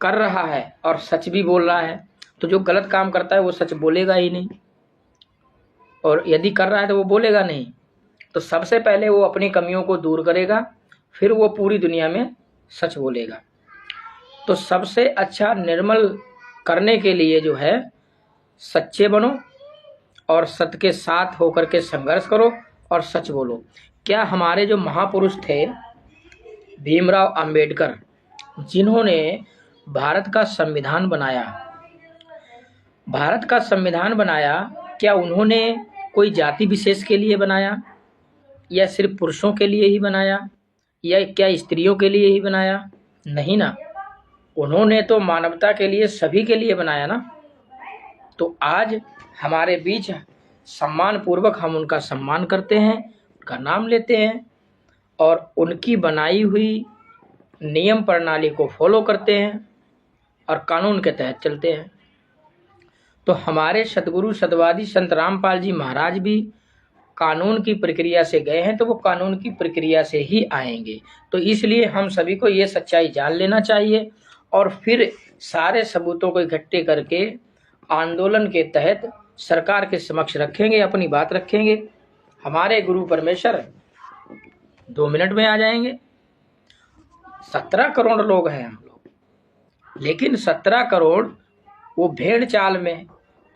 कर रहा है और सच भी बोल रहा है, तो जो गलत काम करता है वो सच बोलेगा ही नहीं, और यदि कर रहा है तो वो बोलेगा नहीं। तो सबसे पहले वो अपनी कमियों को दूर करेगा, फिर वो पूरी दुनिया में सच बोलेगा। तो सबसे अच्छा निर्मल करने के लिए जो है, सच्चे बनो और सत्य के साथ होकर के संघर्ष करो और सच बोलो। क्या हमारे जो महापुरुष थे भीमराव अंबेडकर, जिन्होंने भारत का संविधान बनाया, भारत का संविधान बनाया, क्या उन्होंने कोई जाति विशेष के लिए बनाया या सिर्फ पुरुषों के लिए ही बनाया या क्या स्त्रियों के लिए ही बनाया? नहीं ना, उन्होंने तो मानवता के लिए, सभी के लिए बनाया ना। तो आज हमारे बीच सम्मान पूर्वक हम उनका सम्मान करते हैं, उनका नाम लेते हैं और उनकी बनाई हुई नियम प्रणाली को फॉलो करते हैं और कानून के तहत चलते हैं। तो हमारे सद्गुरु सत्यवादी संत रामपाल जी महाराज भी कानून की प्रक्रिया से गए हैं, तो वो कानून की प्रक्रिया से ही आएंगे। तो इसलिए हम सभी को ये सच्चाई जान लेना चाहिए और फिर सारे सबूतों को इकट्ठे करके आंदोलन के तहत सरकार के समक्ष रखेंगे, अपनी बात रखेंगे। हमारे गुरु परमेश्वर 2 मिनट में आ जाएंगे। 17 करोड़ लोग हैं हम लोग, लेकिन 17 करोड़ वो भेड़ चाल में,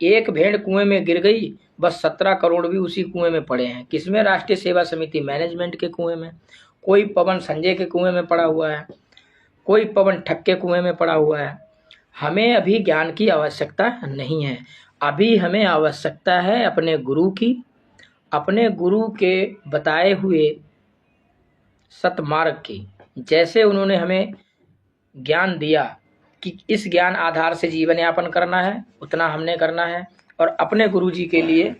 एक भेड़ कुएं में गिर गई, बस 17 करोड़ भी उसी कुएं में पड़े हैं। किसमें? राष्ट्रीय सेवा समिति मैनेजमेंट के कुएं में। कोई पवन संजय के कुएं में पड़ा हुआ है, कोई पवन ठग के कुएं में पड़ा हुआ है। हमें अभी ज्ञान की आवश्यकता नहीं है, अभी हमें आवश्यकता है अपने गुरु की, अपने गुरु के बताए हुए सतमार्ग की। जैसे उन्होंने हमें ज्ञान दिया कि इस ज्ञान आधार से जीवन यापन करना है, उतना हमने करना है और अपने गुरु जी के लिए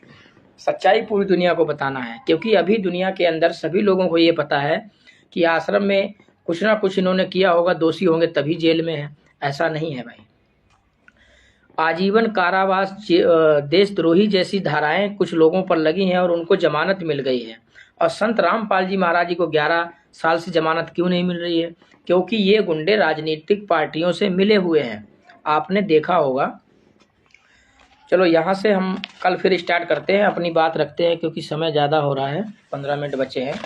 सच्चाई पूरी दुनिया को बताना है। क्योंकि अभी दुनिया के अंदर सभी लोगों को ये पता है कि आश्रम में कुछ ना कुछ इन्होंने किया होगा, दोषी होंगे तभी जेल में है। ऐसा नहीं है भाई। आजीवन कारावास, देशद्रोही जैसी धाराएं कुछ लोगों पर लगी हैं और उनको जमानत मिल गई है। और संत रामपाल जी महाराज जी को 11 साल से जमानत क्यों नहीं मिल रही है? क्योंकि ये गुंडे राजनीतिक पार्टियों से मिले हुए हैं, आपने देखा होगा। चलो यहाँ से हम कल फिर स्टार्ट करते हैं, अपनी बात रखते हैं क्योंकि समय ज़्यादा हो रहा है, 15 मिनट बचे हैं।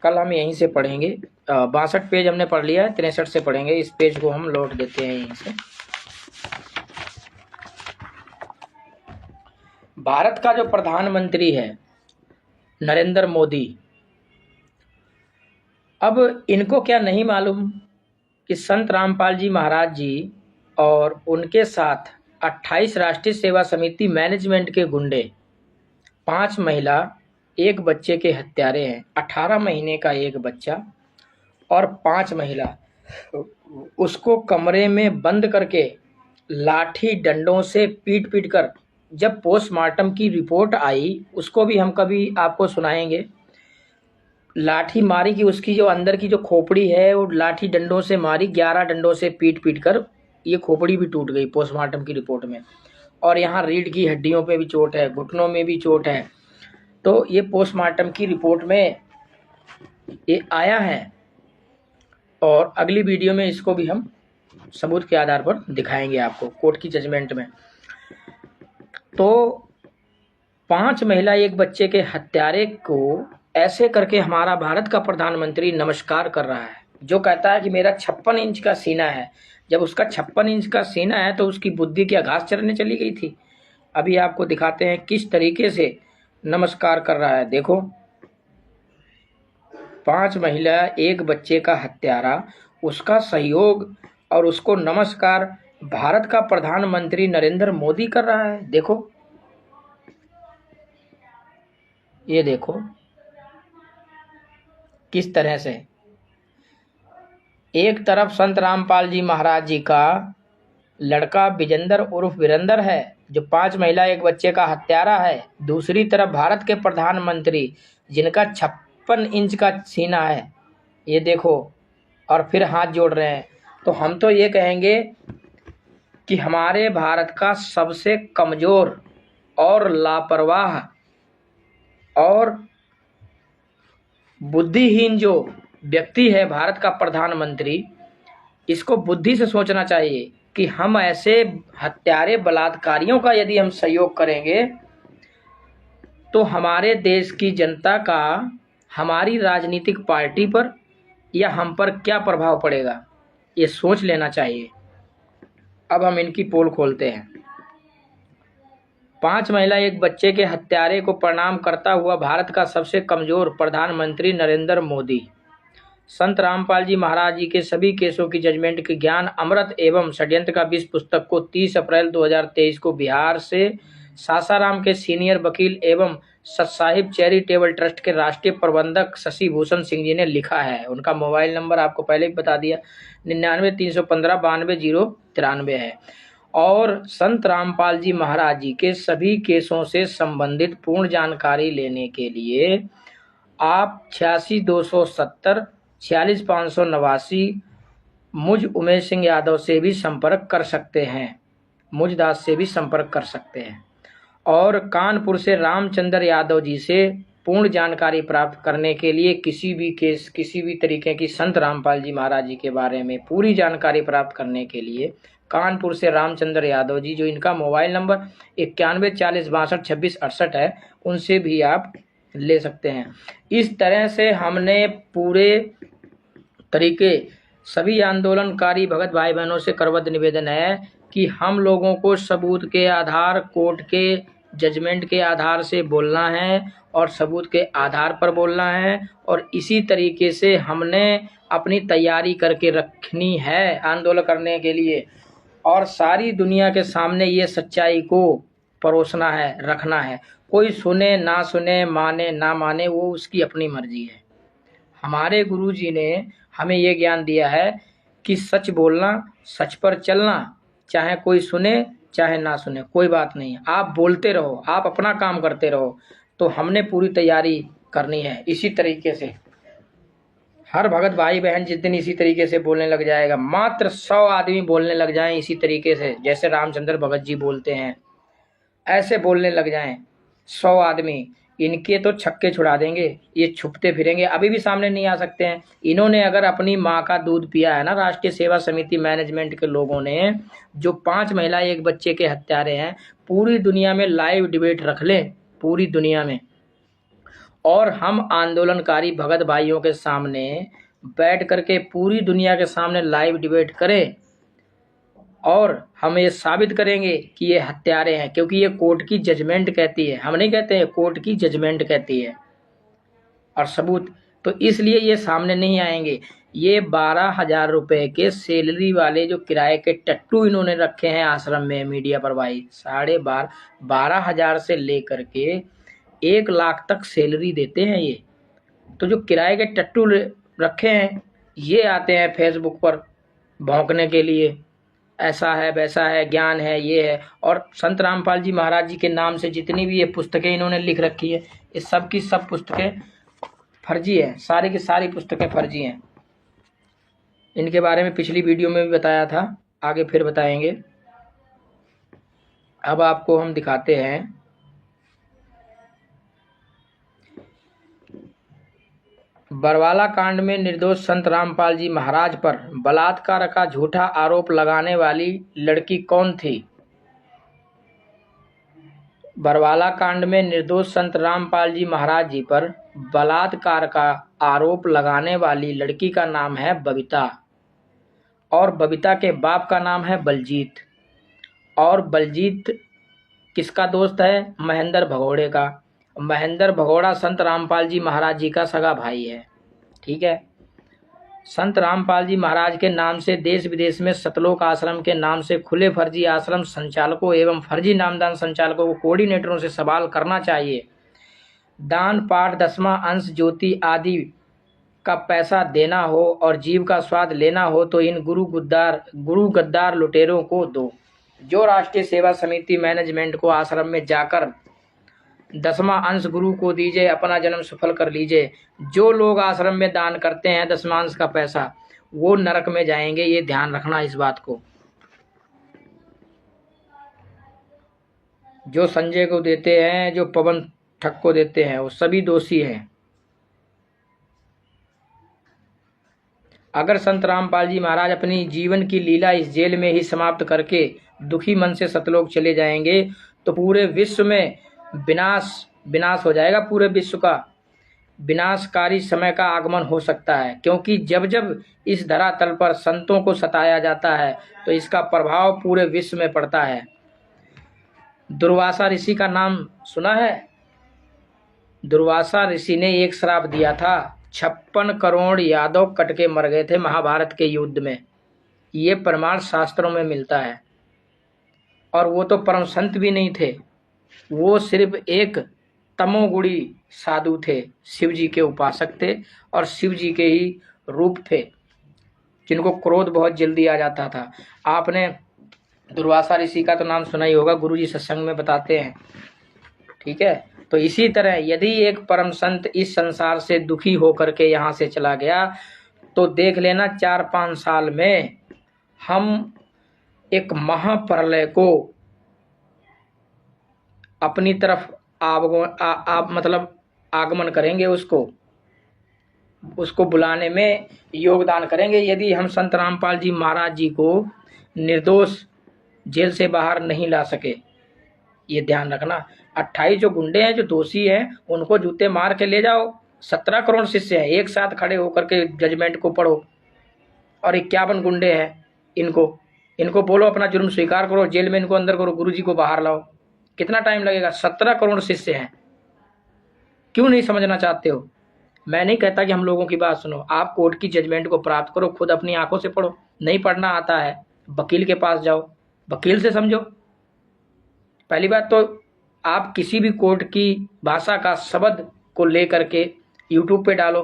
कल हम यहीं से पढ़ेंगे। 62 पेज हमने पढ़ लिया है, 63 से पढ़ेंगे। इस पेज को हम लौट देते हैं यहीं से। भारत का जो प्रधानमंत्री है नरेंद्र मोदी, अब इनको क्या नहीं मालूम कि संत रामपाल जी महाराज जी और उनके साथ 28 राष्ट्रीय सेवा समिति मैनेजमेंट के गुंडे, 5 महिला, एक बच्चे के हत्यारे हैं, 18 महीने का एक बच्चा और 5 महिला। उसको कमरे में बंद करके लाठी डंडों से पीट पीट कर, जब पोस्टमार्टम की रिपोर्ट आई उसको भी हम कभी आपको सुनाएंगे, लाठी मारी कि उसकी जो अंदर की जो खोपड़ी है वो लाठी डंडों से मारी, 11 डंडों से पीट पीट कर ये खोपड़ी भी टूट गई पोस्टमार्टम की रिपोर्ट में। और यहाँ रीढ़ की हड्डियों पे भी चोट है, घुटनों में भी चोट है। तो ये पोस्टमार्टम की रिपोर्ट में ये आया है और अगली वीडियो में इसको भी हम सबूत के आधार पर दिखाएंगे आपको कोर्ट की जजमेंट में। तो 5 महिला एक बच्चे के हत्यारे को ऐसे करके हमारा भारत का प्रधानमंत्री नमस्कार कर रहा है, जो कहता है कि मेरा 56 इंच का सीना है। जब उसका 56 इंच का सीना है तो उसकी बुद्धि क्या घास चरने चली गई थी? अभी आपको दिखाते हैं किस तरीके से नमस्कार कर रहा है। देखो, 5 महिला एक बच्चे का हत्यारा, उसका सहयोग और उसको नमस्कार भारत का प्रधानमंत्री नरेंद्र मोदी कर रहा है। देखो, ये देखो किस तरह से एक तरफ संत रामपाल जी महाराज जी का लड़का विजेंद्र उर्फ वीरेंद्र है जो 5 महिला एक बच्चे का हत्यारा है, दूसरी तरफ भारत के प्रधानमंत्री जिनका 56 इंच का सीना है, ये देखो, और फिर हाथ जोड़ रहे हैं। तो हम तो ये कहेंगे कि हमारे भारत का सबसे कमजोर और लापरवाह और बुद्धिहीन जो व्यक्ति है भारत का प्रधानमंत्री, इसको बुद्धि से सोचना चाहिए कि हम ऐसे हत्यारे बलात्कारियों का यदि हम सहयोग करेंगे तो हमारे देश की जनता का हमारी राजनीतिक पार्टी पर या हम पर क्या प्रभाव पड़ेगा, ये सोच लेना चाहिए। अब हम इनकी पोल खोलते हैं। 5 महिला एक बच्चे के हत्यारे को प्रणाम करता हुआ भारत का सबसे कमजोर प्रधानमंत्री नरेंद्र मोदी। संत रामपाल जी महाराज जी के सभी केसों की जजमेंट के ज्ञान अमृत एवं षड्यंत्र का 20 पुस्तक को 30 अप्रैल 2023 को बिहार से सासाराम के सीनियर वकील एवं सतसाहिब चैरिटेबल ट्रस्ट के राष्ट्रीय प्रबंधक शशि भूषण सिंह जी ने लिखा है। उनका मोबाइल नंबर आपको पहले ही बता दिया, 99-315-92-093 है। और संत रामपाल जी महाराज जी के सभी केसों से संबंधित पूर्ण जानकारी लेने के लिए आप 86-270 46-589 मुझ उमेश सिंह यादव से भी संपर्क कर सकते हैं, मुझ दास से भी संपर्क कर सकते हैं। और कानपुर से रामचंद्र यादव जी से पूर्ण जानकारी प्राप्त करने के लिए किसी भी केस, किसी भी तरीके की संत रामपाल जी महाराज जी के बारे में पूरी जानकारी प्राप्त करने के लिए कानपुर से रामचंद्र यादव जी, जो इनका मोबाइल नंबर 91-40-62-26-68 है, उनसे भी आप ले सकते हैं। इस तरह से हमने पूरे तरीके सभी आंदोलनकारी भगत भाई बहनों से करबद्ध निवेदन है कि हम लोगों को सबूत के आधार, कोर्ट के जजमेंट के आधार से बोलना है और सबूत के आधार पर बोलना है। और इसी तरीके से हमने अपनी तैयारी करके रखनी है आंदोलन करने के लिए, और सारी दुनिया के सामने ये सच्चाई को परोसना है, रखना है। कोई सुने ना सुने, माने ना माने, वो उसकी अपनी मर्जी है। हमारे गुरु जी ने हमें ये ज्ञान दिया है कि सच बोलना, सच पर चलना, चाहे कोई सुने चाहे ना सुने, कोई बात नहीं, आप बोलते रहो, आप अपना काम करते रहो। तो हमने पूरी तैयारी करनी है इसी तरीके से। हर भगत भाई बहन जिस दिन इसी तरीके से बोलने लग जाएगा, मात्र 100 आदमी बोलने लग जाएं इसी तरीके से, जैसे रामचंद्र भगत जी बोलते हैं, ऐसे बोलने लग जाएं 100 आदमी, इनके तो छक्के छुड़ा देंगे। ये छुपते फिरेंगे, अभी भी सामने नहीं आ सकते हैं। इन्होंने अगर अपनी माँ का दूध पिया है ना, राष्ट्रीय सेवा समिति मैनेजमेंट के लोगों ने, जो 5 महिला एक बच्चे के हत्यारे हैं, पूरी दुनिया में लाइव डिबेट रख लें, पूरी दुनिया में, और हम आंदोलनकारी भगत भाइयों के सामने बैठ करके पूरी दुनिया के सामने लाइव डिबेट करें और हम ये साबित करेंगे कि ये हत्यारे हैं, क्योंकि ये कोर्ट की जजमेंट कहती है, हम नहीं कहते हैं, कोर्ट की जजमेंट कहती है। और सबूत तो इसलिए ये सामने नहीं आएंगे। ये 12,000 रुपए के सैलरी वाले जो किराए के टट्टू इन्होंने रखे हैं आश्रम में मीडिया पर भाई, 12,500 से लेकर के 1 लाख तक सैलरी देते हैं ये। तो जो किराए के टट्टू रखे हैं ये आते हैं फेसबुक पर भौंकने के लिए, ऐसा है वैसा है, ज्ञान है, ये है। और संत रामपाल जी महाराज जी के नाम से जितनी भी ये पुस्तकें इन्होंने लिख रखी है, इस सब की सब पुस्तकें फर्जी है, सारी की सारी पुस्तकें फर्जी हैं। इनके बारे में पिछली वीडियो में भी बताया था, आगे फिर बताएंगे। अब आपको हम दिखाते हैं बरवाला कांड में निर्दोष संत रामपाल जी महाराज पर बलात्कार का झूठा आरोप लगाने वाली लड़की कौन थी। बरवाला कांड में निर्दोष संत रामपाल जी महाराज जी पर बलात्कार का आरोप लगाने वाली लड़की का नाम है बबीता, और बबीता के बाप का नाम है बलजीत। और बलजीत किसका दोस्त है? महेंद्र भगोड़े का। महेंद्र भगोड़ा संत रामपाल जी महाराज जी का सगा भाई है। ठीक है। संत रामपाल जी महाराज के नाम से देश विदेश में सतलोक आश्रम के नाम से खुले फर्जी आश्रम संचालकों एवं फर्जी नामदान संचालकों को कोऑर्डिनेटरों से सवाल करना चाहिए। दान पाठ 10वां अंश ज्योति आदि का पैसा देना हो और जीव का स्वाद लेना हो तो इन गुरु गद्दार लुटेरों को दो। जो राष्ट्रीय सेवा समिति मैनेजमेंट को आश्रम में जाकर 10वां अंश गुरु को दीजिए, अपना जन्म सफल कर लीजिए। जो लोग आश्रम में दान करते हैं 10वां अंश का पैसा, वो नरक में जाएंगे, ये ध्यान रखना इस बात को। जो संजय को देते हैं, जो पवन ठग को देते हैं, वो सभी दोषी हैं। अगर संत रामपाल जी महाराज अपनी जीवन की लीला इस जेल में ही समाप्त करके दुखी मन से सतलोक चले जाएंगे तो पूरे विश्व में विनाश हो जाएगा। पूरे विश्व का विनाशकारी समय का आगमन हो सकता है, क्योंकि जब जब इस धरातल पर संतों को सताया जाता है तो इसका प्रभाव पूरे विश्व में पड़ता है। दुर्वासा ऋषि का नाम सुना है? दुर्वासा ऋषि ने एक श्राप दिया था, 56 करोड़ यादव कट के मर गए थे महाभारत के युद्ध में। ये प्रमाण शास्त्रों में मिलता है। और वो तो परम संत भी नहीं थे, वो सिर्फ एक तमोगुणी साधु थे, शिव जी के उपासक थे और शिव जी के ही रूप थे, जिनको क्रोध बहुत जल्दी आ जाता था। आपने दुर्वासा ऋषि का तो नाम सुना ही होगा, गुरु जी सत्संग में बताते हैं। ठीक है। तो इसी तरह यदि एक परम संत इस संसार से दुखी होकर के यहाँ से चला गया तो देख लेना 4-5 साल में हम एक महाप्रलय को अपनी तरफ आगमन करेंगे, उसको बुलाने में योगदान करेंगे, यदि हम संत रामपाल जी महाराज जी को निर्दोष जेल से बाहर नहीं ला सके। ये ध्यान रखना। 28 जो गुंडे हैं, जो दोषी हैं, उनको जूते मार के ले जाओ। 17 करोड़ शिष्य हैं, एक साथ खड़े होकर के जजमेंट को पढ़ो। और 51 गुंडे हैं, इनको बोलो अपना जुर्म स्वीकार करो, जेल में इनको अंदर करो, गुरु जी को बाहर लाओ। कितना टाइम लगेगा? 17 करोड़ शिष्य हैं। क्यों नहीं समझना चाहते हो? मैं नहीं कहता कि हम लोगों की बात सुनो, आप कोर्ट की जजमेंट को प्राप्त करो, खुद अपनी आंखों से पढ़ो। नहीं पढ़ना आता है, वकील के पास जाओ, वकील से समझो। पहली बात तो आप किसी भी कोर्ट की भाषा का शब्द को लेकर के यूट्यूब पे डालो,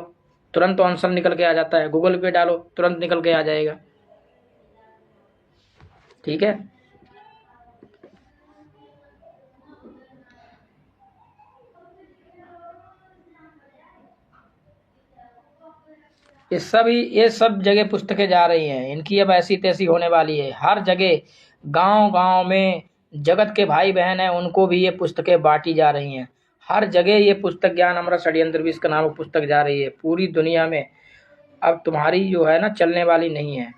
तुरंत आंसर निकल के आ जाता है। गूगल पे डालो, तुरंत निकल के आ जाएगा। ठीक है। ये सब जगह पुस्तकें जा रही हैं, इनकी अब ऐसी तैसी होने वाली है। हर जगह गांव में जगत के भाई बहन हैं, उनको भी ये पुस्तकें बांटी जा रही हैं। हर जगह ये पुस्तक ज्ञान अमृत षड्यंत्र भी इसका नाम पुस्तक जा रही है पूरी दुनिया में। अब तुम्हारी जो है ना चलने वाली नहीं है।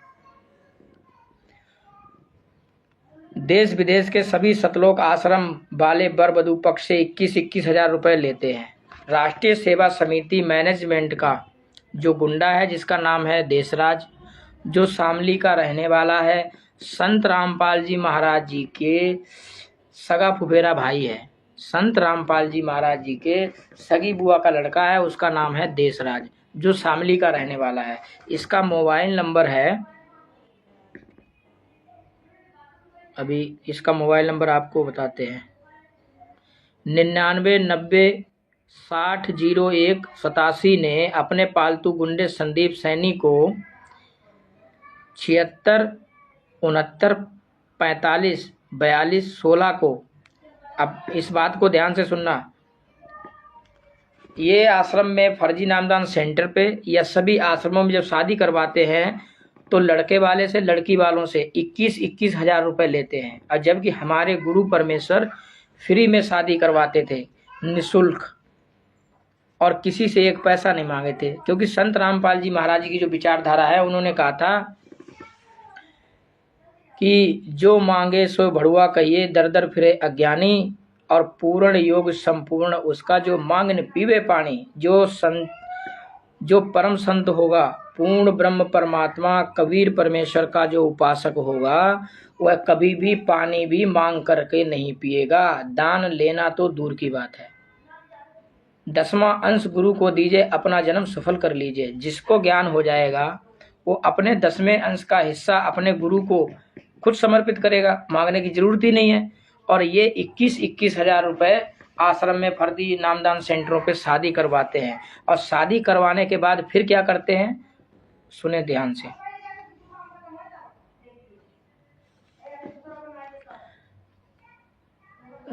देश विदेश के सभी सतलोक आश्रम वाले वर वधू पक्ष से 21-21 हजार रुपये लेते हैं। राष्ट्रीय सेवा समिति मैनेजमेंट का जो गुंडा है, जिसका नाम है देशराज, जो शामली का रहने वाला है, संत रामपाल जी महाराज जी के सगा फुफेरा भाई है। संत रामपाल जी महाराज जी के सगी बुआ का लड़का है, उसका नाम है देशराज, जो शामली का रहने वाला है। इसका मोबाइल नंबर है, अभी इसका मोबाइल नंबर आपको बताते हैं। 9990600187 ने अपने पालतू गुंडे संदीप सैनी को 76 69 45 42 16 को, अब इस बात को ध्यान से सुनना, ये आश्रम में फर्जी नामदान सेंटर पे या सभी आश्रमों में जब शादी करवाते हैं तो लड़के वाले से लड़की वालों से 21-21 हजार रुपये लेते हैं, और जबकि हमारे गुरु परमेश्वर फ्री में शादी करवाते थे, निःशुल्क, और किसी से एक पैसा नहीं मांगे थे। क्योंकि संत रामपाल जी महाराज जी की जो विचारधारा है, उन्होंने कहा था कि जो मांगे सो भड़ुआ कहिए, दर दर फिरे अज्ञानी, और पूर्ण योग संपूर्ण उसका जो मांग न पीवे पानी। जो परम संत होगा, पूर्ण ब्रह्म परमात्मा कबीर परमेश्वर का जो उपासक होगा, वह कभी भी पानी भी मांग करके नहीं पिएगा। दान लेना तो दूर की बात है। 10वां अंश गुरु को दीजिए, अपना जन्म सफल कर लीजिए। जिसको ज्ञान हो जाएगा वो अपने 10वें अंश का हिस्सा अपने गुरु को खुद समर्पित करेगा, मांगने की जरूरत ही नहीं है। और ये 21-21 हजार रुपये आश्रम में फर्जी नामदान सेंटरों पे शादी करवाते हैं, और शादी करवाने के बाद फिर क्या करते हैं, सुने ध्यान से।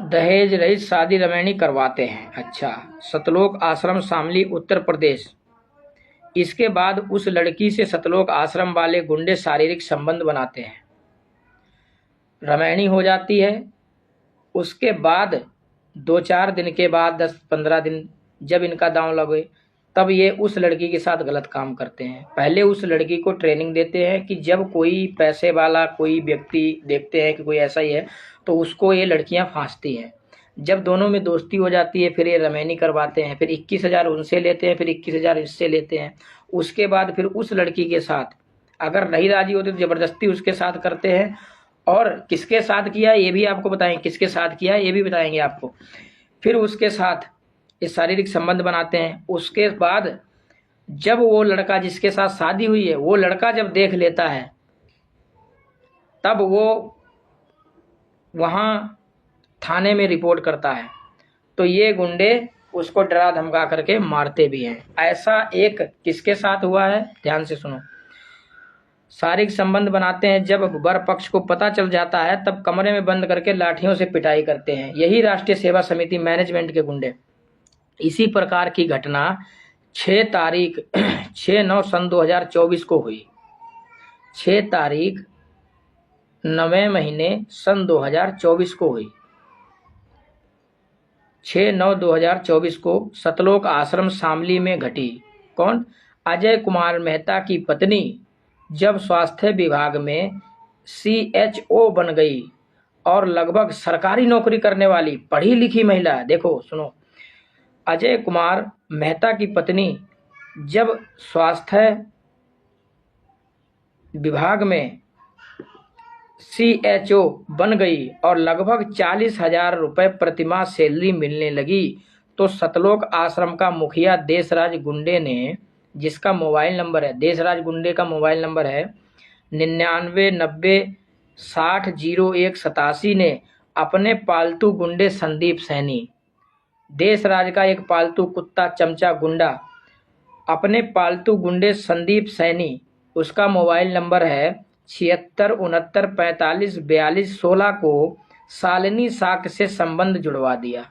दहेज रहित शादी रमैनी करवाते हैं। अच्छा, सतलोक आश्रम शामली उत्तर प्रदेश। इसके बाद उस लड़की से सतलोक आश्रम वाले गुंडे शारीरिक संबंध बनाते हैं, रमैनी हो जाती है। उसके बाद 2-4 दिन के बाद 10-15 दिन जब इनका दांव लगे, तब ये उस लड़की के साथ गलत काम करते हैं। पहले उस लड़की को ट्रेनिंग देते हैं कि जब कोई पैसे वाला कोई व्यक्ति देखते हैं कि कोई ऐसा ही है, तो उसको ये लड़कियां फांसती हैं। जब दोनों में दोस्ती हो जाती है, फिर ये रमैनी करवाते हैं, फिर 21 हजार उनसे लेते हैं, फिर 21 हजार इससे लेते हैं। उसके बाद फिर उस लड़की के साथ अगर नहीं राजी होते तो जबरदस्ती उसके साथ करते हैं। और किसके साथ किया ये भी आपको बताएंगे, किसके साथ किया ये भी बताएंगे आपको। फिर उसके साथ इस शारीरिक संबंध बनाते हैं। उसके बाद जब वो लड़का जिसके साथ शादी हुई है, वो लड़का जब देख लेता है, तब वो वहाँ थाने में रिपोर्ट करता है, तो ये गुंडे उसको डरा धमका करके मारते भी हैं। ऐसा एक किसके साथ हुआ है, ध्यान से सुनो। शारीरिक संबंध बनाते हैं, जब वर पक्ष को पता चल जाता है तब कमरे में बंद करके लाठियों से पिटाई करते हैं। यही राष्ट्रीय सेवा समिति मैनेजमेंट के गुंडे। इसी प्रकार की घटना 6 तारीख 6/9 सन 2024 को हुई। 6 तारीख 9वें महीने सन 2024 को हुई। 6/9/2024 को सतलोक आश्रम शामली में घटी। कौन? अजय कुमार मेहता की पत्नी जब स्वास्थ्य विभाग में CHO बन गई और लगभग सरकारी नौकरी करने वाली पढ़ी लिखी महिला, देखो सुनो, अजय कुमार मेहता की पत्नी जब स्वास्थ्य विभाग में CHO बन गई और लगभग 40,000 रुपये प्रतिमाह सैलरी मिलने लगी, तो सतलोक आश्रम का मुखिया देशराज गुंडे ने, जिसका मोबाइल नंबर है, देशराज गुंडे का मोबाइल नंबर है 9990600187, ने अपने पालतू गुंडे संदीप सैनी, देशराज का एक पालतू कुत्ता चमचा गुंडा, अपने पालतू गुंडे संदीप सैनी, उसका मोबाइल नंबर है 7669454216 को शालिनी साख से संबंध जुड़वा दिया।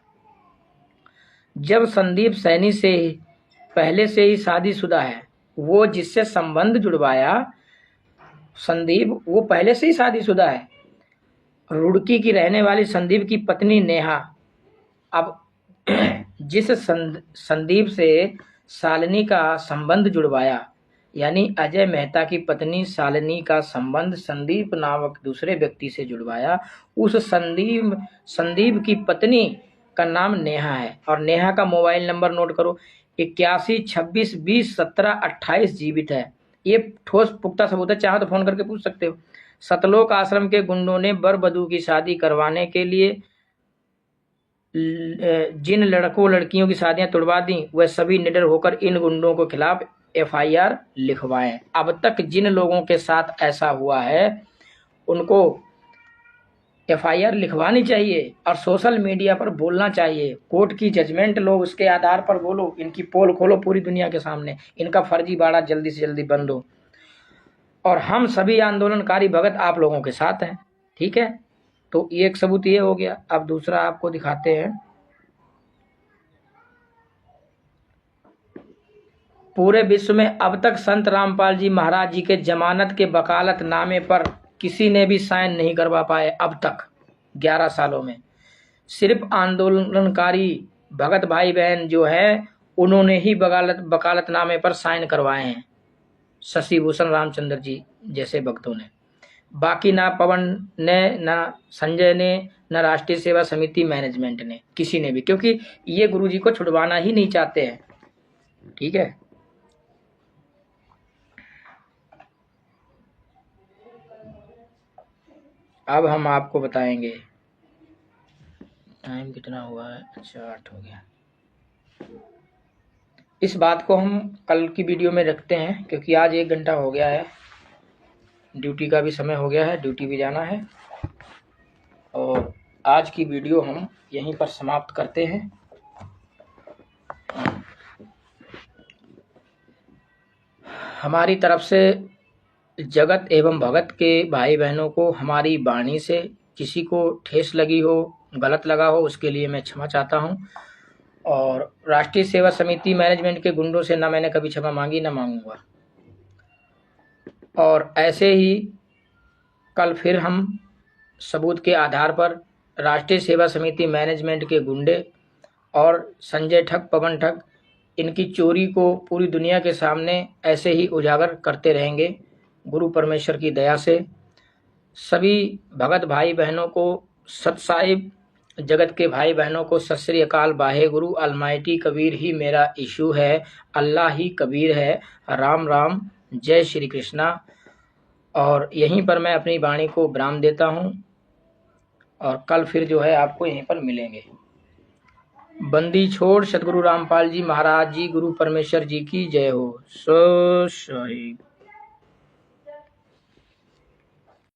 जब संदीप सैनी से पहले से ही शादीशुदा है, वो जिससे संबंध जुड़वाया संदीप, वो पहले से ही शादीशुदा है। रुड़की की रहने वाली संदीप की पत्नी नेहा, अब जिस संदीप से शालिनी का संबंध जुड़वाया, यानी अजय मेहता की पत्नी शालिनी का संबंध संदीप नामक दूसरे व्यक्ति से जुड़वाया, उस संदीप की पत्नी का नाम नेहा है। और नेहा का मोबाइल नंबर नोट करो, 8126201728 जीवित है। ये ठोस पुख्ता सबूत है, चाहो तो फोन करके पूछ सकते हो। सतलोक आश्रम के गुंडों ने बर बधू की शादी करवाने के लिए जिन लड़कों लड़कियों की शादियां तुड़वा दी, वह सभी निडर होकर इन गुंडों के खिलाफ FIR लिखवाएं। अब तक जिन लोगों के साथ ऐसा हुआ है उनको एफआईआर लिखवानी चाहिए और सोशल मीडिया पर बोलना चाहिए। कोर्ट की जजमेंट लो, उसके आधार पर बोलो, इनकी पोल खोलो पूरी दुनिया के सामने, इनका फर्जीवाड़ा जल्दी से जल्दी बंद हो। और हम सभी आंदोलनकारी भगत आप लोगों के साथ हैं, ठीक है। तो ये एक सबूत ये हो गया। अब दूसरा आपको दिखाते हैं। पूरे विश्व में अब तक संत रामपाल जी महाराज जी के जमानत के वकालतनामे पर किसी ने भी साइन नहीं करवा पाए अब तक 11 सालों में। सिर्फ आंदोलनकारी भगत भाई बहन जो है उन्होंने ही वकालतनामे पर साइन करवाए हैं, शशि भूषण रामचंद्र जी जैसे भक्तों ने। बाकी ना पवन ने, ना संजय ने, ना राष्ट्रीय सेवा समिति मैनेजमेंट ने, किसी ने भी, क्योंकि ये गुरुजी को छुड़वाना ही नहीं चाहते हैं, ठीक है। अब हम आपको बताएंगे। टाइम कितना हुआ है? अच्छा 8 हो गया। इस बात को हम कल की वीडियो में रखते हैं, क्योंकि आज 1 घंटा हो गया है, ड्यूटी का भी समय हो गया है, ड्यूटी भी जाना है। और आज की वीडियो हम यहीं पर समाप्त करते हैं। हमारी तरफ से जगत एवं भगत के भाई बहनों को हमारी वाणी से किसी को ठेस लगी हो, गलत लगा हो, उसके लिए मैं क्षमा चाहता हूं। और राष्ट्रीय सेवा समिति मैनेजमेंट के गुंडों से ना मैंने कभी क्षमा मांगी, ना मांगूंगा। और ऐसे ही कल फिर हम सबूत के आधार पर राष्ट्रीय सेवा समिति मैनेजमेंट के गुंडे और संजय ठग, पवन ठग, इनकी चोरी को पूरी दुनिया के सामने ऐसे ही उजागर करते रहेंगे, गुरु परमेश्वर की दया से। सभी भगत भाई बहनों को, सत साहिब जगत के भाई बहनों को सत श्री अकाल, वाहे गुरु, अलमाइटी कबीर ही मेरा इशू है, अल्लाह ही कबीर है, राम राम, जय श्री कृष्णा। और यहीं पर मैं अपनी वाणी को विराम देता हूँ और कल फिर जो है आपको यहीं पर मिलेंगे। बंदी छोड़ सतगुरु रामपाल जी महाराज जी, गुरु परमेश्वर जी की जय हो। सो साहिब।